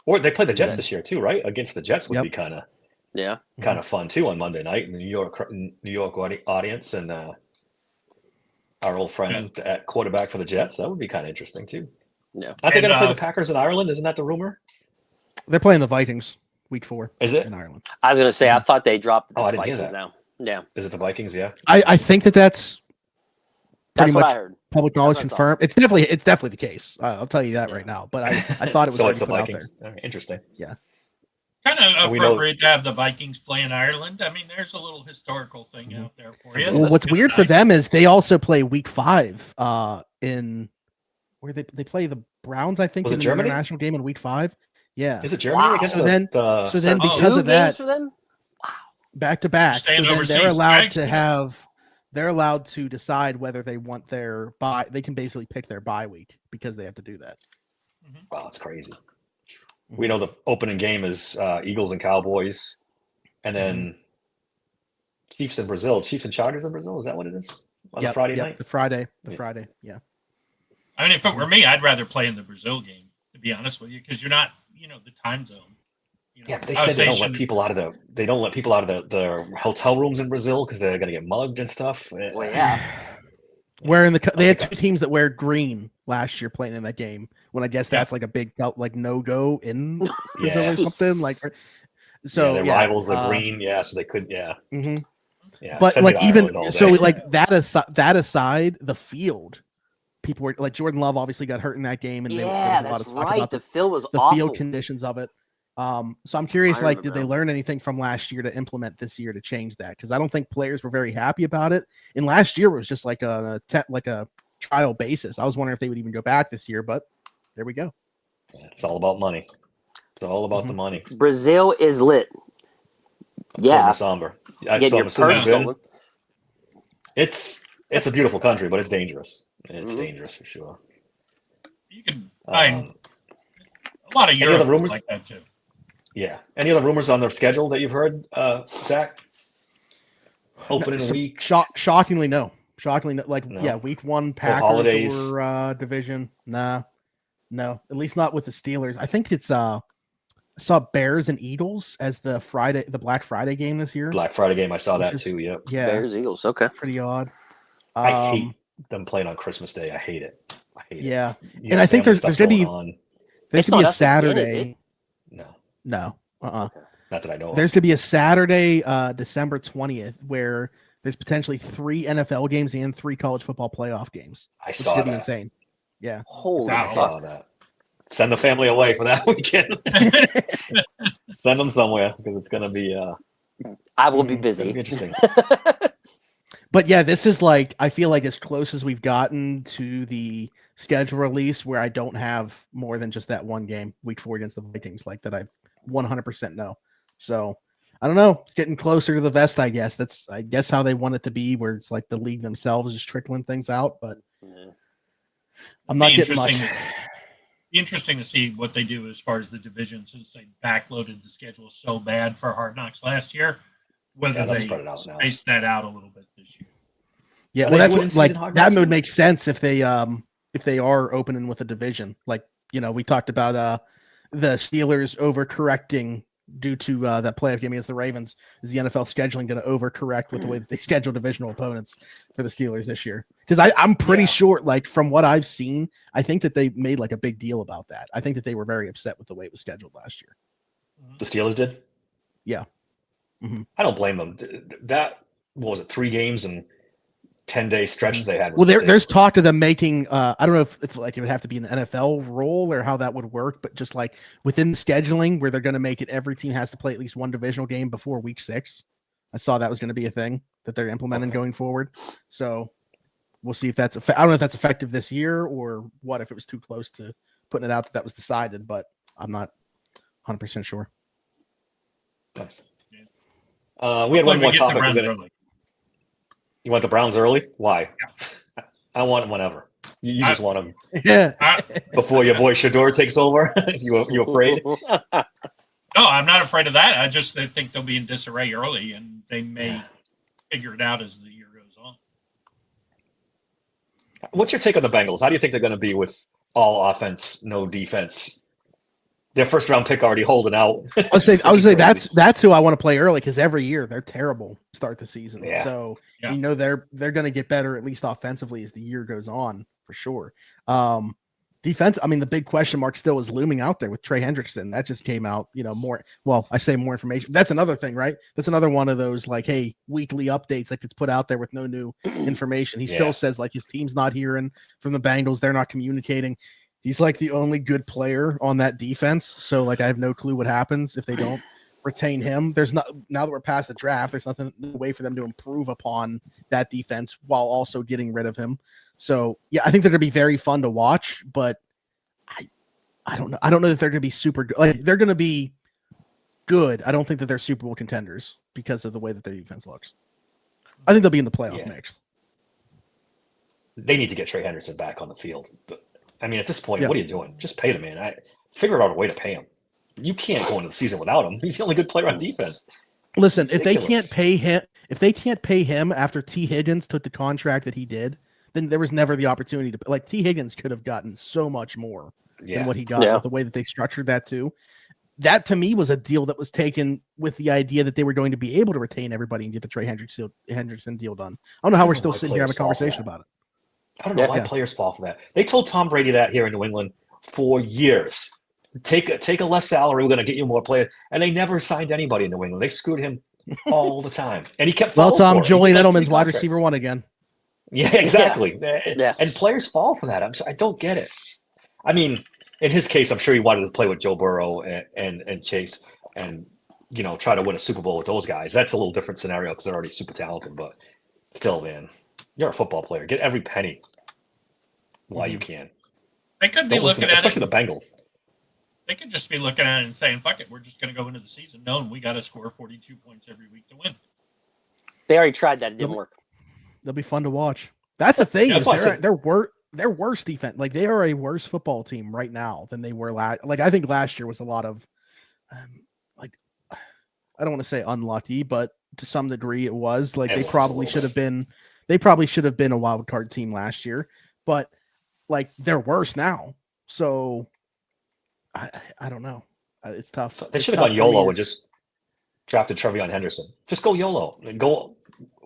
Or they play the Jets this year too, right? Against the Jets would be kind of fun too on Monday night in the New York audience and our old friend at quarterback for the Jets. That would be kind of interesting too. Yeah. Aren't they going to play the Packers in Ireland? Isn't that the rumor? They're playing the Vikings week 4. Is it in Ireland? I was going to say, I thought they dropped the I didn't hear Vikings that. now. Yeah. Is it the Vikings? Yeah. I think that's That's pretty what much I heard. public knowledge That's what I confirmed. It's definitely the case. I'll tell you that right now. But I thought it was So it's already the put out Vikings. All right, interesting. Yeah. Kind of we know- appropriate to have the Vikings play in Ireland. I mean, there's a little historical thing out there for you. Well, what's Kinda weird for nice. them is they also play week 5 in where they play the Browns, I think, Was it in the Germany? international game in week 5. Yeah. Is it Germany Wow. against So the, then- the so then Saints? because Two of that, games for them? back to back. So Staying then overseas, they're allowed right? to have they're allowed to decide whether they want their bye. They can basically pick their bye week because they have to do that. Wow, that's crazy. We know the opening game is Eagles and Cowboys, and then Chiefs and Brazil. Chiefs and Chargers in Brazil. Is that what it is on the Friday night? The Friday. Yeah. Friday. Yeah. I mean, if it were me, I'd rather play in the Brazil game, to be honest with you, because you're not, the time zone. Yeah, but they I was said they don't let stationed- people out of the hotel rooms in Brazil because they're going to get mugged and stuff. Well, yeah. Wearing they had 2 teams that wear green last year playing in that game. When I guess that's like a big no go in Brazil or something like. So their rivals are green. Yeah, so they couldn't. Yeah. Mhm. Yeah. But send me like to even Ireland all so, day. like that aside, the field, people were like Jordan Love obviously got hurt in that game, and there Yeah, was a lot that's of talk right. about The field was the awful. field conditions of it. So I'm curious, I like, did they remember. learn anything from last year to implement this year to change that? Because I don't think players were very happy about it. And last year was just like a trial basis. I was wondering if they would even go back this year, but there we go. It's all about money. It's all about the money. Brazil is lit. Yeah. Somber. Yeah, Get so your I'm assuming purse it's good. stolen. It's a beautiful country, but it's dangerous. It's dangerous for sure. You can find a lot of any Europe other rumors? like that too. Yeah. Any other rumors on their schedule that you've heard, Zach? Opening week. Shockingly, no. Shockingly, no. Like, No. yeah, week 1 Packers holidays. or division. Nah, no. At least not with the Steelers. I think it's I saw Bears and Eagles as the Black Friday game this year. Black Friday game. I saw Which that is- too. Yep. Yeah, Bears, Eagles. Okay. pretty odd. I hate them playing on Christmas Day. I hate it. I hate it. Yeah, You and got I think family there's stuff gonna be going on. there's It's gonna be not a us again, is Saturday. it? No, No, not that I know. There's gonna be a Saturday, December 20th, where there's potentially 3 NFL games and 3 college football playoff games. I Which is saw gonna be that. insane. Yeah. Holy I Wow. saw that. Send the family away for that weekend. Send them somewhere because it's gonna be I will be gonna busy. be interesting. But yeah, this is like I feel like as close as we've gotten to the schedule release where I don't have more than just that one game, week 4 against the Vikings, like that I 100% know. So I don't know. It's getting closer to the vest, I guess. That's I guess how they want it to be, where it's like the league themselves is trickling things out, but Yeah. I'm not Be getting much. Interesting to see what they do as far as the division, since they backloaded the schedule so bad for Hard Knocks last year. Whether Yeah, they'll they spread it out now. space that out a little bit this year. Yeah, Are well, they that's winning what, season like Hard that Knocks would too? make sense if they are opening with a division. Like, we talked about the Steelers overcorrecting due to that playoff game against the Ravens. Is the NFL scheduling going to overcorrect with the way that they schedule divisional opponents for the Steelers this year? Because I'm pretty sure, like from what I've seen, I think that they made like a big deal about that. I think that they were very upset with the way it was scheduled last year. The Steelers did? Yeah. Mm-hmm. I don't blame them. That, what was it, 3 games and 10-day stretch they had? Well, there's talk of them making, I don't know if like it would have to be an NFL role or how that would work, but just like within the scheduling where they're going to make it, every team has to play at least one divisional game before week 6. I saw that was going to be a thing that they're implementing going forward. So we'll see if that's, I don't know if that's effective this year or what, if it was too close to putting it out that was decided, but I'm not 100% sure. Nice. We had one more topic. You want the Browns early? Why? Yeah. I want them whenever. You just want them. Yeah. Before your boy Shador takes over? You afraid? No, I'm not afraid of that. I just think they'll be in disarray early, and they may figure it out as the year goes on. What's your take on the Bengals? How do you think they're going to be with all offense, no defense? Their first round pick already holding out. I would say that's who I want to play early, because every year they're terrible to start the season. Yeah. So you know they're going to get better, at least offensively, as the year goes on, for sure. Defense, I mean, the big question mark still is looming out there with Trey Hendrickson. That just came out, more. Well, I say more information. That's another thing, right? That's another one of those like, hey, weekly updates that gets put out there with no new information. He still says like his team's not hearing from the Bengals. They're not communicating. He's like the only good player on that defense. So like, I have no clue what happens if they don't retain him. There's not, now that we're past the draft, there's nothing way for them to improve upon that defense while also getting rid of him. So yeah, I think they're going to be very fun to watch, but I don't know. I don't know that they're going to be super good. Like, they're going to be good. I don't think that they're Super Bowl contenders because of the way that their defense looks. I think they'll be in the playoff mix. They need to get Trey Hendrickson back on the field. But I mean, at this point, what are you doing? Just pay the man. Figure out a way to pay him. You can't go into the season without him. He's the only good player on defense. Listen, if they can't pay him after T. Higgins took the contract that he did, then there was never the opportunity to, like, T. Higgins could have gotten so much more than what he got with the way that they structured that too. That to me was a deal that was taken with the idea that they were going to be able to retain everybody and get the Trey Hendrickson deal done. I don't know how we're still sitting here having a conversation about it. I don't know why players fall for that. They told Tom Brady that here in New England for years. Take a less salary. We're going to get you more players. And they never signed anybody in New England. They screwed him all the time. And he kept Tom, Julian Edelman's wide receiver 1 again. Yeah, exactly. Yeah. And players fall for that. I don't get it. I mean, in his case, I'm sure he wanted to play with Joe Burrow and Chase and, try to win a Super Bowl with those guys. That's a little different scenario because they're already super talented. But still, man, you're a football player. Get every penny while you can. They could be looking at it. Especially the Bengals. They could just be looking at it and saying, fuck it, we're just going to go into the season knowing we got to score 42 points every week to win. They already tried that. It didn't work. They'll be fun to watch. That's the thing. They're worse defense. Like, they are a worse football team right now than they were last. Like, I think last year was a lot of, I don't want to say unlucky, but to some degree it was. Like, they probably should have been a wild card team last year, but like, they're worse now. So I don't know. It's tough. So they should have gone YOLO and just drafted Trevion Henderson. Just go YOLO and go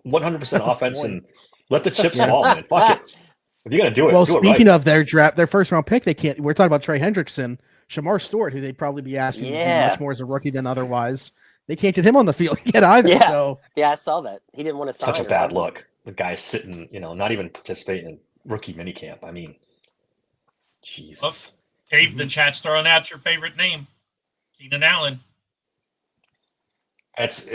100% offense and let the chips fall, man. Fuck it. If you're going to do it, well, do speaking it right. of their draft, their first round pick, we're talking about Trey Hendrickson, Shamar Stewart, who they'd probably be asking to do much more as a rookie than otherwise. They can't get him on the field yet either. Yeah. So I saw that. He didn't want to sign. Such a bad look. The guy's sitting, not even participating in rookie minicamp. I mean, Jesus. Well, Dave, the chat's throwing out your favorite name, Keenan Allen. That's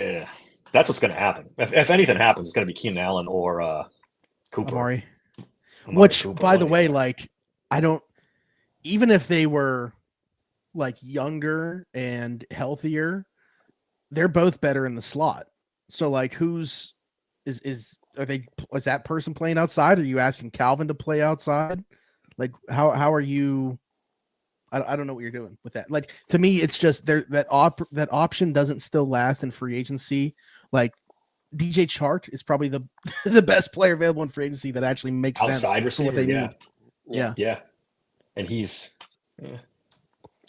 what's going to happen. If anything happens, it's going to be Keenan Allen or Cooper. Amari. Which, Cooper, by the way, like, I don't, even if they were like younger and healthier, they're both better in the slot. So like, is that person playing outside? Are you asking Calvin to play outside? Like, how are you? I don't know what you're doing with that. Like, to me, it's just that option doesn't still last in free agency. Like, DJ Chark is probably the best player available in free agency that actually makes outside sense receiver, for what they need. Yeah. And he's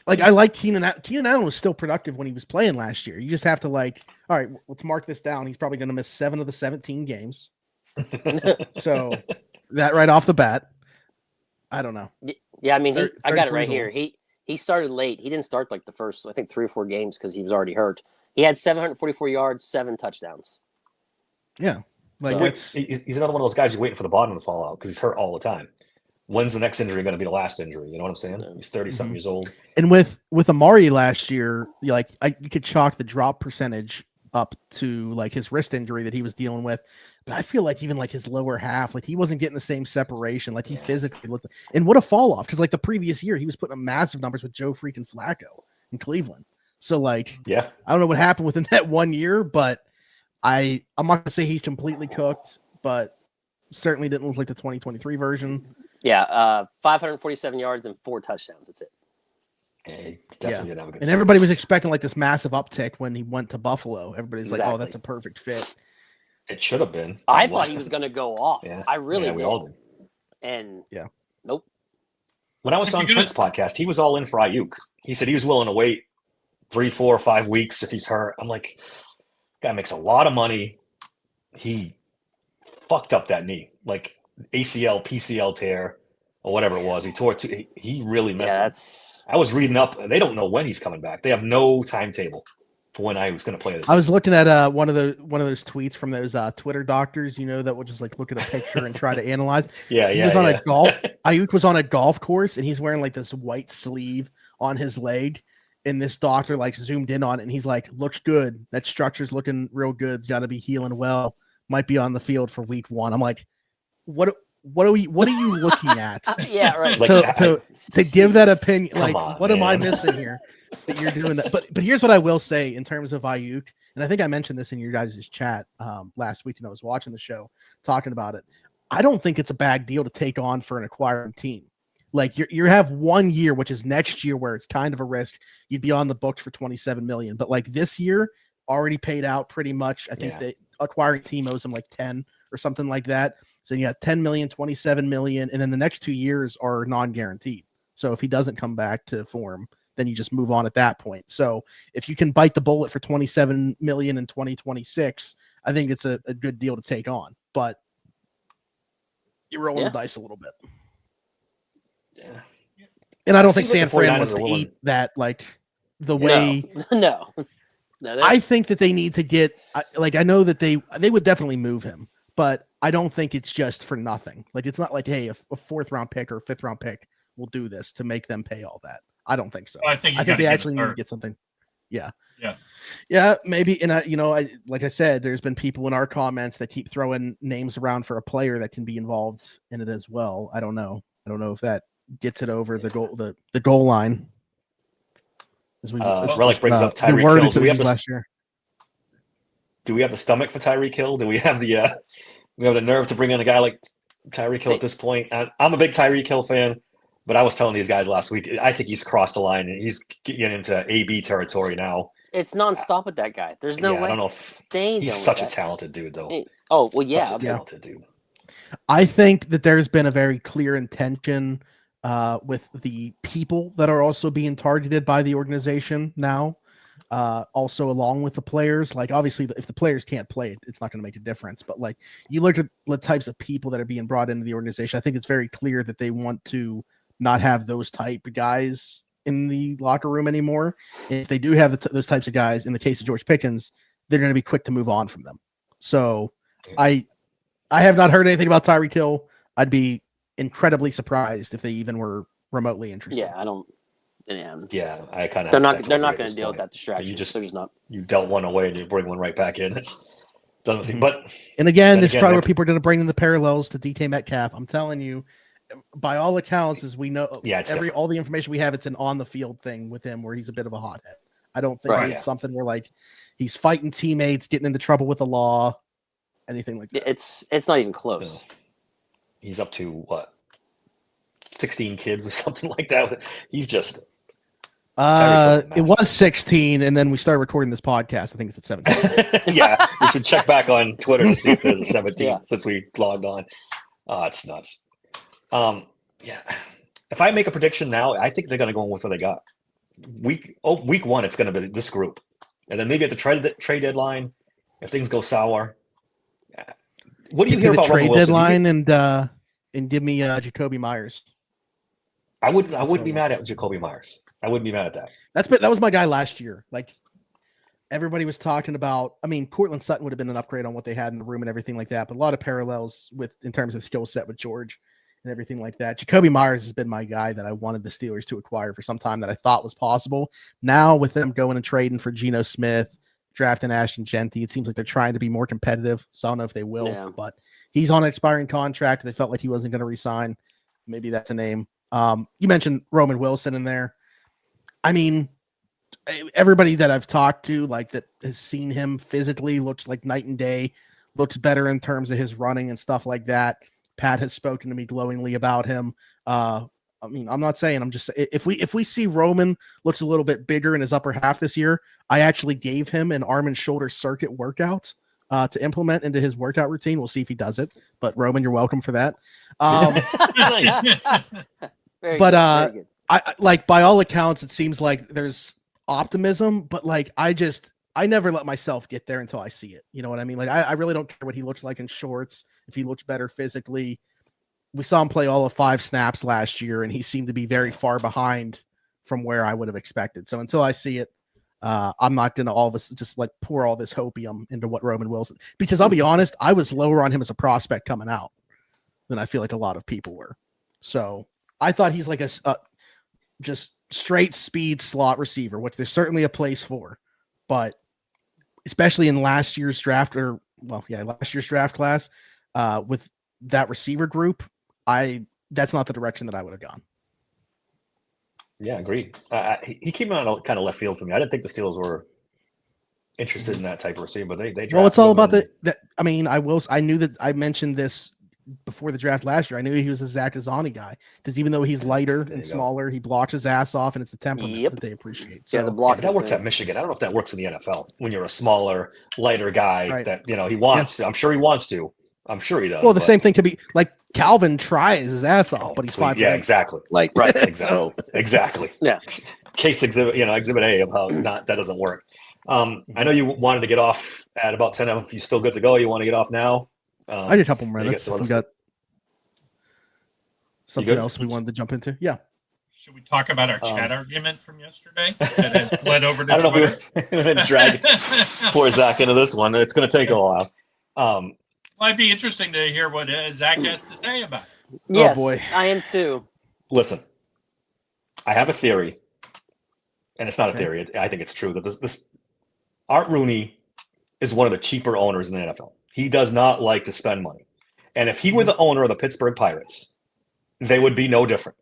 like I like Keenan. Keenan Allen was still productive when he was playing last year. You just have to like, all right, let's mark this down. He's probably going to miss 7 of the 17 games. So that right off the bat, I don't know. Yeah, I mean, I got it right here. He started late. He didn't start like the first, I think, 3 or 4 games because he was already hurt. He had 744 yards, 7 touchdowns. Yeah, like he's another one of those guys you're waiting for the bottom to fall out because he's hurt all the time. When's the next injury going to be the last injury? You know what I'm saying? He's 30-something years old. And with Amari last year, you could chalk the drop percentage up to like his wrist injury that he was dealing with. But I feel like even like his lower half, like he wasn't getting the same separation. Like he physically looked. And what a fall off. Because like the previous year, he was putting up massive numbers with Joe freaking Flacco in Cleveland. So like, I don't know what happened within that 1 year, but I'm not going to say he's completely cooked, but certainly didn't look like the 2023 version. Yeah, 547 yards and 4 touchdowns. That's it. He definitely didn't have a good and everybody was expecting like this massive uptick when he went to Buffalo. Everybody's like, oh, that's a perfect fit. It should have been. I thought he was going to go off. Yeah. I really did. We all did. And nope. When I was on Trent's podcast, he was all in for Ayuk. He said he was willing to wait 3, 4, 5 weeks if he's hurt. I'm like, guy makes a lot of money. He fucked up that knee. Like, ACL, PCL tear, or whatever it was. He tore it. He really messed up. I was reading up. They don't know when he's coming back. They have no timetable for when I was going to play this. I was looking at one of those tweets from those Twitter doctors, that will just like look at a picture and try to analyze. He was on a golf. Ayuk was on a golf course and he's wearing like this white sleeve on his leg. And this doctor like zoomed in on it and he's like, looks good. That structure's looking real good. It's got to be healing well. Might be on the field for week 1. I'm like, what are you looking at? Yeah, right. To give that opinion, like, what man. am I missing here that you're doing that? But here's what I will say in terms of Ayuk, and I think I mentioned this in your guys' chat last week, and I was watching the show talking about it. I don't think it's a bad deal to take on for an acquiring team. Like you have 1 year, which is next year, where it's kind of a risk. You'd be on the books for $27 million, but like this year already paid out pretty much. I think the acquiring team owes him like 10 or something like that. So you got 10 million, 27 million, and then the next 2 years are non-guaranteed. So if he doesn't come back to form, then you just move on at that point. So if you can bite the bullet for 27 million in 2026, I think it's a good deal to take on. But you're rolling the dice a little bit. Yeah. And I don't think San Fran wants to eat that like the way. No. I think that they need to get like I know that they would definitely move him, but I don't think it's just for nothing. Like it's not like, hey, a 4th round pick or a 5th round pick will do this to make them pay all that. I don't think so. I think they actually need to get something. Yeah. Maybe. And like I said, there's been people in our comments that keep throwing names around for a player that can be involved in it as well. I don't know if that gets it over the goal line. This Relic brings up Tyreek Hill. Do we have the stomach for Tyreek Hill? Do we have the nerve to bring in a guy like Tyreek Hill at this point? I'm a big Tyreek Hill fan, but I was telling these guys last week, I think he's crossed the line and he's getting into AB territory now. It's nonstop with that guy. There's no way. I don't know if he's such a talented dude, though. Oh, well, yeah. Such a talented dude. I think that there's been a very clear intention with the people that are also being targeted by the organization now. Also along with the players, like obviously if the players can't play it, it's not going to make a difference. But like you look at the types of people that are being brought into the organization, I think it's very clear that they want to not have those type of guys in the locker room anymore. And if they do have those types of guys, in the case of George Pickens, they're going to be quick to move on from them. So I have not heard anything about Tyreek Hill. I'd be incredibly surprised if they even were remotely interested. Yeah, I don't. Yeah, I kind of. They're not going to deal with that distraction. You dealt one away and you bring one right back in. It doesn't seem. But and again, this is probably where people are going to bring in the parallels to DK Metcalf. I'm telling you, by all accounts, as we know, all the information we have, it's an on the field thing with him where he's a bit of a hothead. I don't think it's something where like he's fighting teammates, getting into trouble with the law, anything like that. It's not even close. No. He's up to what? 16 kids or something like that. He's just. It was 16, and then we started recording this podcast. I think it's at 17. Yeah, you should check back on Twitter to see if there's a 17 since we logged on. It's nuts. Yeah, if I make a prediction now, I think they're going to go with what they got. week one, it's going to be this group. And then maybe at the trade deadline, if things go sour. What do you hear about trade Russell deadline and give me Jacoby Myers? I wouldn't be mad at Jacoby Myers. I wouldn't be mad at that. That was my guy last year. Like everybody was talking about. I mean, Cortland Sutton would have been an upgrade on what they had in the room and everything like that. But a lot of parallels in terms of skill set with George and everything like that. Jacoby Myers has been my guy that I wanted the Steelers to acquire for some time that I thought was possible. Now with them going and trading for Geno Smith, drafting Ashton Genty, it seems like they're trying to be more competitive. So I don't know if they will, but he's on an expiring contract. They felt like he wasn't going to resign. Maybe that's a name. You mentioned Roman Wilson in there. I mean, everybody that I've talked to, like that has seen him physically, looks like night and day, looks better in terms of his running and stuff like that. Pat has spoken to me glowingly about him. I mean, I'm not saying, I'm just, if we see Roman looks a little bit bigger in his upper half this year, I actually gave him an arm and shoulder circuit workout to implement into his workout routine. We'll see if he does it, but Roman, you're welcome for that. But I like, by all accounts, it seems like there's optimism, but like, I never let myself get there until I see it. You know what I mean? Like, I really don't care what he looks like in shorts. If he looks better physically, we saw him play all of 5 snaps last year, and he seemed to be very far behind from where I would have expected. So until I see it, I'm not going to all this just like pour all this hopium into what Roman Wilson, because I'll be honest, I was lower on him as a prospect coming out than I feel like a lot of people were. So I thought he's like a just straight speed slot receiver, which there's certainly a place for, but especially in last year's draft class with that receiver group, that's not the direction that I would have gone. Yeah, agreed. He came out kind of left field for me. I didn't think the Steelers were interested in that type of receiver, but they well, it's all about that. I mean, I knew that I mentioned this before the draft last year. I knew he was a Zach Azani guy because even though he's lighter and smaller, he blocks his ass off, and it's the temperament that they appreciate. So the block that works at Michigan. I don't know if that works in the NFL when you're a smaller, lighter guy that he wants to. I'm sure he wants to. I'm sure he does. Well, the same thing could be like Calvin tries his ass off, but he's 5'8". Yeah, exactly. Like right, exactly, exactly. Yeah. Case exhibit A of how that doesn't work. I know you wanted to get off at about 10. If you're still good to go, you want to get off now? I did a couple more minutes. We got something else we wanted to jump into. Yeah. Should we talk about our chat argument from yesterday that has bled over to I don't Twitter? know if we're going to drag poor Zach into this one. It's going to take a while. Might be interesting to hear what Zach has to say about it. Yes, oh boy. I am too. Listen, I have a theory, and it's not a theory. I think it's true that this Art Rooney is one of the cheaper owners in the NFL. He does not like to spend money. And if he were the owner of the Pittsburgh Pirates, they would be no different.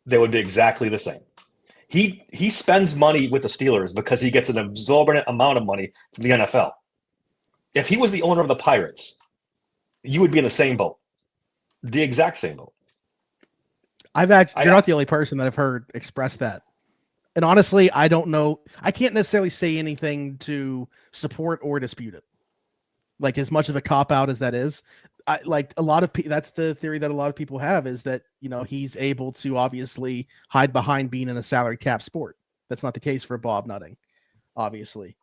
They would be exactly the same. He spends money with the Steelers because he gets an exorbitant amount of money from the NFL. If he was the owner of the Pirates, you would be in the same boat. The exact same boat. You're not the only person that I've heard express that. And honestly, I don't know. I can't necessarily say anything to support or dispute it. Like, as much of a cop-out as that is, that's the theory that a lot of people have, is that, he's able to obviously hide behind being in a salary cap sport. That's not the case for Bob Nutting, obviously.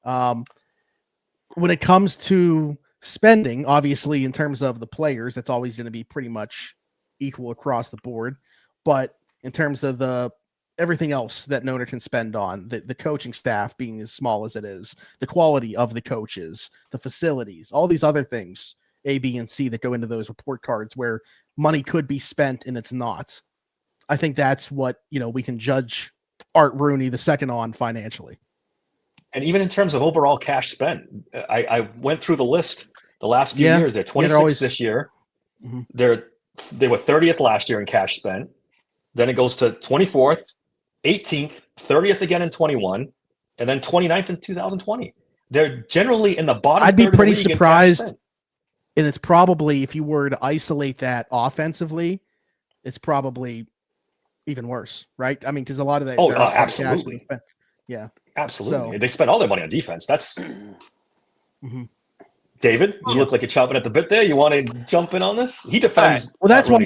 When it comes to spending, obviously, in terms of the players, that's always going to be pretty much equal across the board. But in terms of everything else that Nona can spend on, the coaching staff being as small as it is, the quality of the coaches, the facilities, all these other things, A, B, and C, that go into those report cards where money could be spent and it's not. I think that's what, we can judge Art Rooney the second on financially. And even in terms of overall cash spent, I went through the list the last few years. They're 26th this year. Mm-hmm. They were 30th last year in cash spent. Then it goes to 24th, 18th, 30th again in 21, and then 29th in 2020. They're generally in the bottom. I'd be pretty surprised. And it's probably, if you were to isolate that offensively, it's probably even worse, right? I mean, because a lot of that. Absolutely. Yeah. Absolutely. So, they spent all their money on defense. That's David, you look like you're chopping at the bit there. You want to jump in on this? He defends. Well, that's why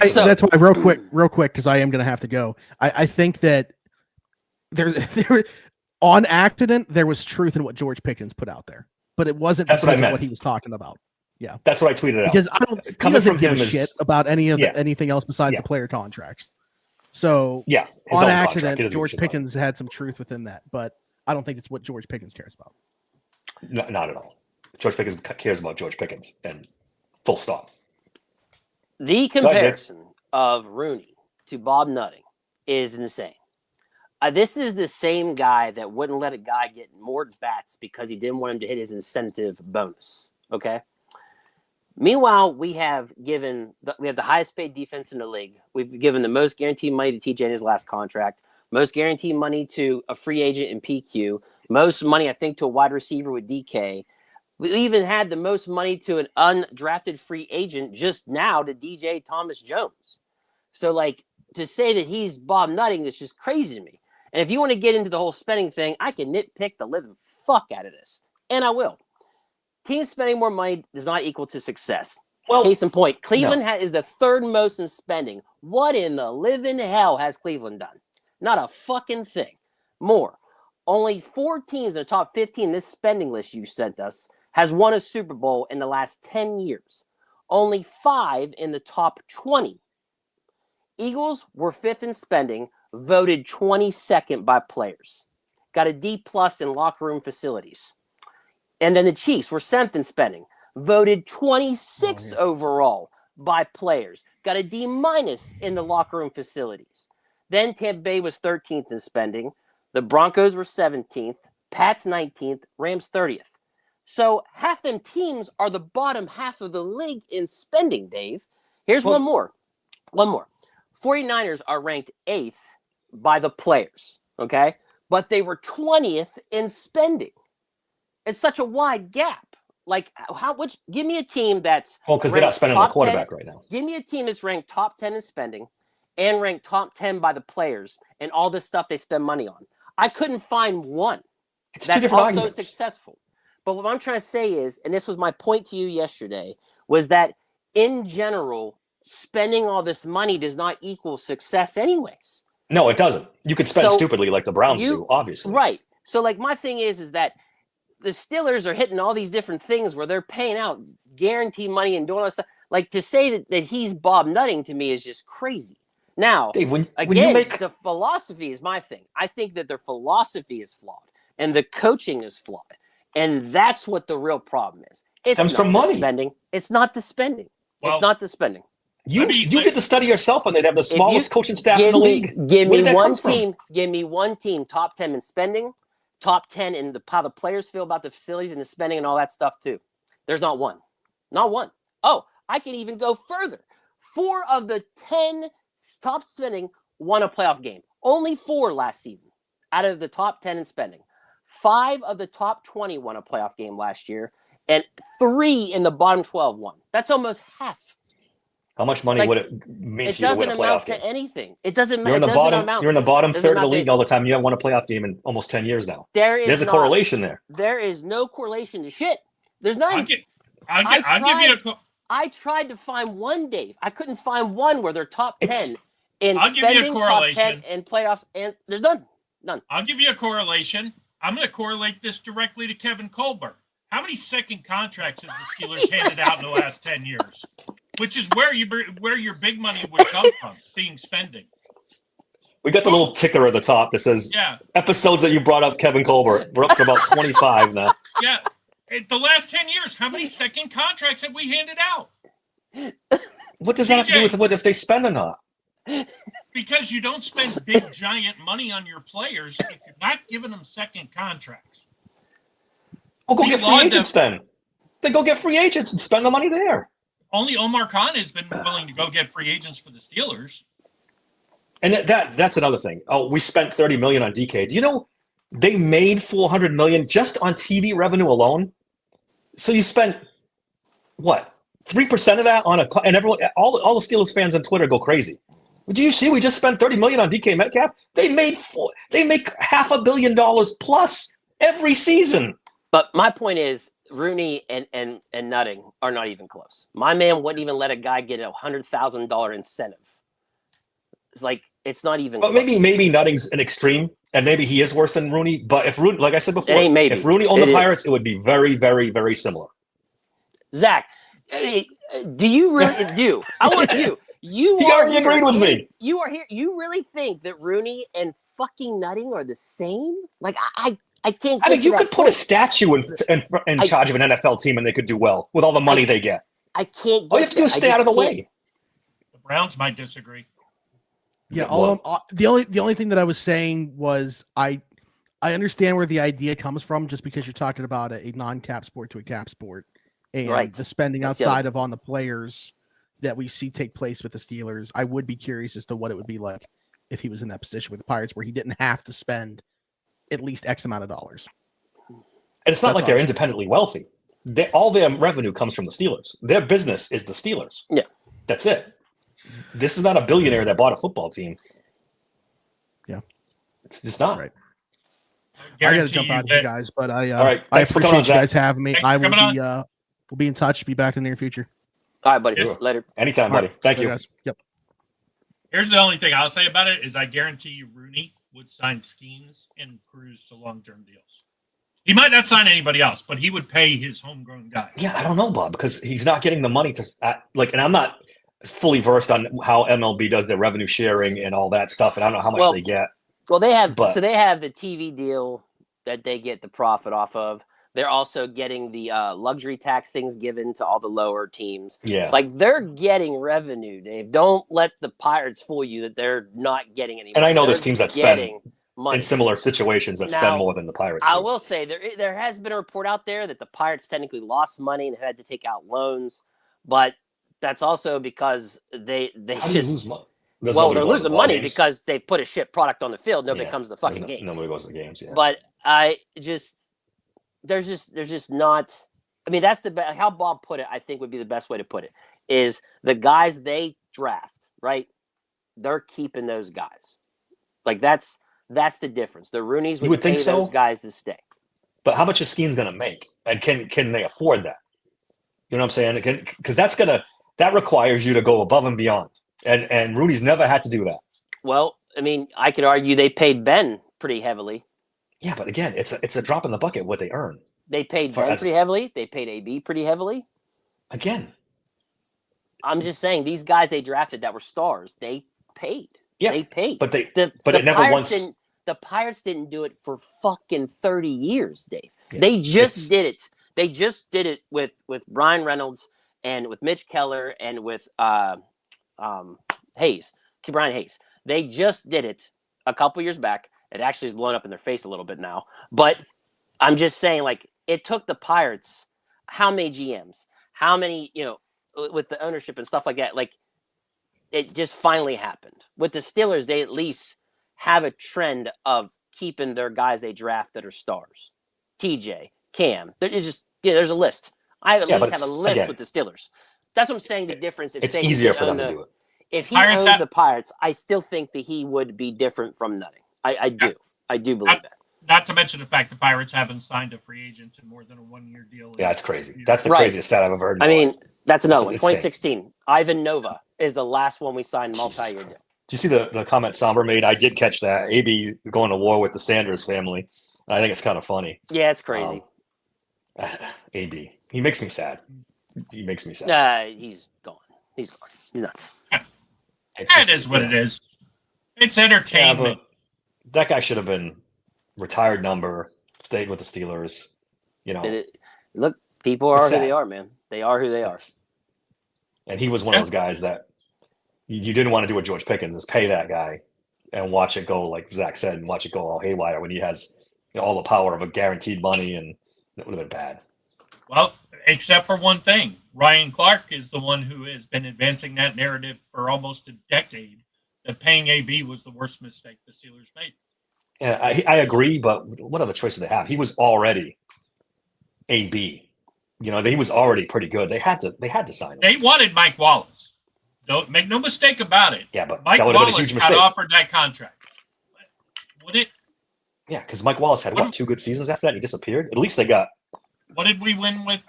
real quick, because I am going to have to go. I think that there on accident, there was truth in what George Pickens put out there, but it wasn't That's because what I of what meant. he was talking about. Yeah, that's what I tweeted out. Because he doesn't give a shit about anything else besides the player contracts. So on accident, George Pickens had some truth within that, but I don't think it's what George Pickens cares about. No, not at all. George Pickens cares about George Pickens, and full stop. The comparison of Rooney to Bob Nutting is insane. This is the same guy that wouldn't let a guy get more bats because he didn't want him to hit his incentive bonus. Okay. Meanwhile, we have the highest paid defense in the league. We've given the most guaranteed money to TJ in his last contract, most guaranteed money to a free agent in PQ, most money, I think, to a wide receiver with DK. We even had the most money to an undrafted free agent just now to DJ Thomas Jones. So, like, to say that he's Bob Nutting is just crazy to me. And if you want to get into the whole spending thing, I can nitpick the living fuck out of this. And I will. Teams spending more money does not equal to success. Well, case in point, Cleveland is the third most in spending. What in the living hell has Cleveland done? Not a fucking thing. More. Only 4 teams in the top 15 this spending list you sent us has won a Super Bowl in the last 10 years. Only 5 in the top 20. Eagles were 5th in spending, voted 22nd by players. Got a D+ in locker room facilities. And then the Chiefs were 7th in spending, voted 26 overall by players. Got a D- in the locker room facilities. Then Tampa Bay was 13th in spending. The Broncos were 17th, Pats 19th, Rams 30th. So half them teams are the bottom half of the league in spending, Dave. Here's one more. 49ers are ranked 8th by the players, okay? But they were 20th in spending. It's such a wide gap. Like, give me a team that's because they're not spending on the quarterback right now. Give me a team that's ranked top 10 in spending and ranked top 10 by the players and all this stuff they spend money on. I couldn't find one that's also successful. But what I'm trying to say is, and this was my point to you yesterday, was that in general, spending all this money does not equal success anyways. No, it doesn't. You could spend stupidly like the Browns do, obviously. Right. So, like, my thing is that the Steelers are hitting all these different things where they're paying out guaranteed money and doing all that stuff. Like, to say that he's Bob Nutting to me is just crazy. Now, Dave, when the philosophy is my thing. I think that their philosophy is flawed and the coaching is flawed. And that's what the real problem is. It stems from money. Spending. It's not the spending. Well, it's not the spending. You did the study yourself, and they'd have the smallest coaching staff in the league. Give me one team. Give me one team. Top 10 in spending. Top 10 in how the players feel about the facilities and the spending and all that stuff too. There's not one. Not one. Oh, I can even go further. 4 of the 10 top spending won a playoff game. Only 4 last season out of the top 10 in spending. 5 of the top 20 won a playoff game last year, and 3 in the bottom 12 won. That's almost half. How much money would it mean to you to win a playoff game? It doesn't amount to anything. It doesn't matter. You're in the bottom third of the league all the time. You haven't won a playoff game in almost 10 years now. There's a correlation there. There is no correlation to shit. There's not. I tried to find one, Dave. I couldn't find one where they're top 10 in spending, top 10 in playoffs, and there's none. None. I'll give you a correlation. I'm going to correlate this directly to Kevin Colbert. How many second contracts have the Steelers handed out in the last 10 years? Which is where your big money would come from, being spending. We got the little ticker at the top that says episodes that you brought up Kevin Colbert. We're up to about 25 now. Yeah. In the last 10 years, how many second contracts have we handed out? What does that have to do with what if they spend or not? Because you don't spend big, giant money on your players if you're not giving them second contracts. Well, go get free agents then. Then go get free agents and spend the money there. Only Omar Khan has been willing to go get free agents for the Steelers. And that's another thing. Oh, we spent $30 million on DK. Do you know they made $400 million just on TV revenue alone? So you spent what, 3% of that on and everyone, all the Steelers fans on Twitter go crazy. Did you see we just spent $30 million on DK Metcalf? They make $500 million plus every season. But my point is, Rooney and Nutting are not even close. My man wouldn't even let a guy get a $100,000 incentive. It's like it's not even. But maybe Nutting's an extreme and maybe he is worse than Rooney. But if Rooney, like I said before, maybe. if Rooney owned It the is. Pirates, it would be very, very, very similar. Zach, I mean, do you really do? I want you. You already agreed with me. You are here. You really think that Rooney and fucking Nutting are the same? Like I can't. I mean, get you to could that put a point. statue in charge of an NFL team, and they could do well with all the money they get. I can't. Get All you have to do is stay out of the way. The Browns might disagree. Yeah, the only thing that I was saying was I understand where the idea comes from, just because you're talking about a non-cap sport to a cap sport, and the spending outside of on the players that we see take place with the Steelers. I would be curious as to what it would be like if he was in that position with the Pirates, where he didn't have to spend at least X amount of dollars. And it's not like they're independently wealthy. All their revenue comes from the Steelers. Their business is the Steelers. Yeah, that's it. This is not a billionaire that bought a football team. Yeah, it's just not. Right. I got to jump out of here, guys, but I appreciate you guys having me. I will be in touch. Be back in the near future. All right, buddy. Sure. Later. Anytime, buddy. Thank you. Guys. Yep. Here's the only thing I'll say about it is I guarantee you Rooney would sign Skeens and Cruz to long-term deals. He might not sign anybody else, but he would pay his homegrown guy. Yeah, I don't know, Bob, because he's not getting the money to and I'm not fully versed on how MLB does their revenue sharing and all that stuff, and I don't know how much they get. Well, they have they have the TV deal that they get the profit off of. They're also getting the luxury tax things given to all the lower teams. Yeah. Like, they're getting revenue, Dave. Don't let the Pirates fool you that they're not getting any money. And I know there's teams that spend money in similar situations that spend more than the Pirates do. I will say there has been a report out there that the Pirates technically lost money and had to take out loans, but that's also because they just lose money? They're losing money because they put a shit product on the field. Nobody comes to the fucking games. Nobody goes to the games. Yeah. But there's just not. I mean, that's how Bob put it. I think would be the best way to put it is the guys they draft, right? They're keeping those guys. Like that's the difference. The Rooneys would pay those guys to stay. But how much is Skeen's going to make, and can they afford that? You know what I'm saying? Because that requires you to go above and beyond, and Rooney's never had to do that. Well, I mean, I could argue they paid Ben pretty heavily. Yeah, but again, it's a drop in the bucket what they earn. They paid Ben pretty heavily. They paid AB pretty heavily. Again, I'm just saying these guys they drafted that were stars. They paid. Yeah, they paid. But it never once. The Pirates didn't do it for fucking 30 years, Dave. Yeah, they just did it. They just did it with Brian Reynolds and with Mitch Keller and with Brian Hayes. They just did it a couple years back. It actually is blown up in their face a little bit now. But I'm just saying, like, it took the Pirates how many GMs, how many, with the ownership and stuff like that. Like, it just finally happened. With the Steelers, they at least have a trend of keeping their guys they draft that are stars. TJ, Cam. There's a list. I at least have a list with the Steelers. That's what I'm saying. The difference. It's easier for them to do it. If he owns the Pirates, I still think that he would be different from Nutting. I do. I do believe that. Not to mention the fact the Pirates haven't signed a free agent to more than a 1-year deal. Yeah, that's crazy. That's the craziest stat I've ever heard. I mean, that's another one. 2016. Ivan Nova is the last one we signed multi-year deal. Did you see the comment Somber made? I did catch that. AB is going to war with the Sanders family. I think it's kind of funny. Yeah, it's crazy. AB. He makes me sad. He makes me sad. He's gone. He's gone. He's nuts. It is what it is. It's entertainment. Yeah, that guy should have been retired number, stayed with the Steelers. Look, people are who they are, man. They are who they are. And he was one of those guys that you didn't want to do what George Pickens is pay that guy and watch it go, like Zach said, and watch it go all haywire when he has all the power of a guaranteed money, and it would have been bad. Well, except for one thing. Ryan Clark is the one who has been advancing that narrative for almost a decade that paying AB was the worst mistake the Steelers made. Yeah, I agree, but what other choice did they have? He was already AB. He was already pretty good. They had to sign him. They wanted Mike Wallace. Don't make no mistake about it. Yeah, but Mike that would have been a Wallace huge mistake. got offered that contract. Would it? Yeah, because Mike Wallace had 2 good seasons after that, and he disappeared. At least they got. What did we win with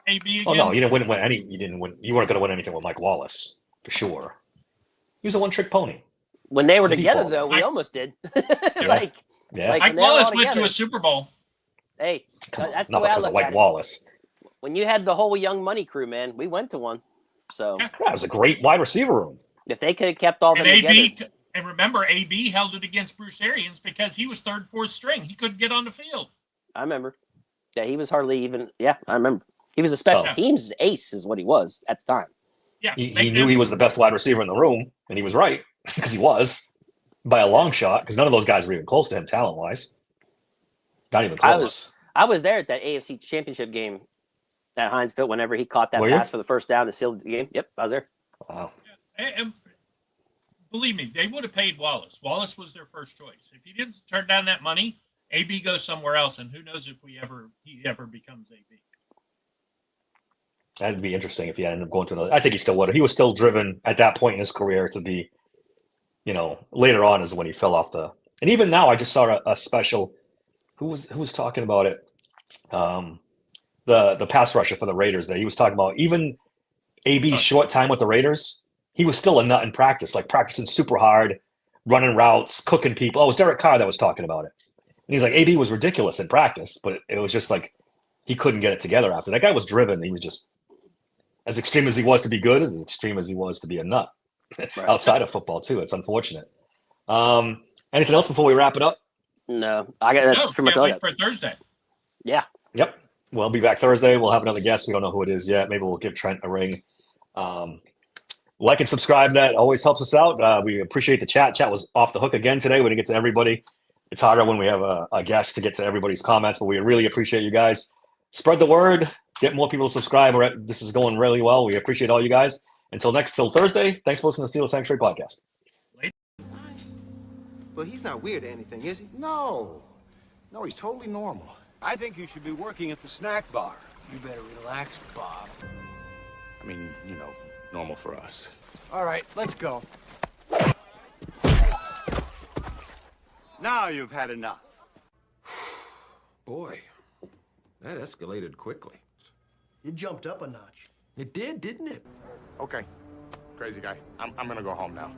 AB again? Oh no, you didn't win any. You didn't win. You weren't going to win anything with Mike Wallace for sure. He was a one-trick pony. When they were together, though, we almost did. Yeah. Like, Mike when they're all Wallace went to together- a Super Bowl. Hey, Come on, that's the not way I because of look White at it. Wallace. When you had the whole Young Money crew, man, we went to one. So Yeah. Yeah, it was a great wide receiver room. if they could have kept all And them together, AB, and remember, AB held it against Bruce Arians because he was third, fourth string. He couldn't get on the field. I remember. Yeah, he was hardly even. Yeah, I remember. He was a special Oh. teams ace, is what he was at the time. Yeah, He knew he was the best wide receiver in the room, and he was right because he was by a long shot. Because none of those guys were even close to him talent wise. Not even close. I was there at that AFC Championship game at Heinz Field whenever he caught that Were you? pass for the first down to seal the game. Yep, I was there. Wow. And believe me, they would have paid Wallace. Wallace was their first choice. If he didn't turn down that money, AB goes somewhere else, and who knows if he ever becomes AB. That'd be interesting if he ended up going to another. I think he still would. He was still driven at that point in his career to be, later on is when he fell off the. And even now, I just saw a special. Who was talking about it? The pass rusher for the Raiders. There, he was talking about even AB's short time with the Raiders. He was still a nut in practice, like practicing super hard, running routes, cooking people. Oh, it was Derek Carr that was talking about it. And he's like, AB was ridiculous in practice, but it was just like he couldn't get it together after. That guy was driven. He was just as extreme as he was to be good, as extreme as he was to be a nut outside of football too. It's unfortunate. Anything else before we wrap it up? No, that's pretty much all I got. For Thursday. Yeah. Yep. We'll be back Thursday. We'll have another guest. We don't know who it is yet. Maybe we'll give Trent a ring. Like and subscribe. That always helps us out. We appreciate the chat. Chat was off the hook again today. We didn't get to everybody. It's harder when we have a guest to get to everybody's comments, but we really appreciate you guys. Spread the word. Get more people to subscribe. This is going really well. We appreciate all you guys. Till Thursday, thanks for listening to Steelers Sanctuary Podcast. Well, he's not weird or anything, is he? No, he's totally normal. I think you should be working at the snack bar. You better relax, Bob. I mean, normal for us. All right, let's go. Now you've had enough. Boy, that escalated quickly. It jumped up a notch. It did, didn't it? Okay, crazy guy. I'm gonna go home now.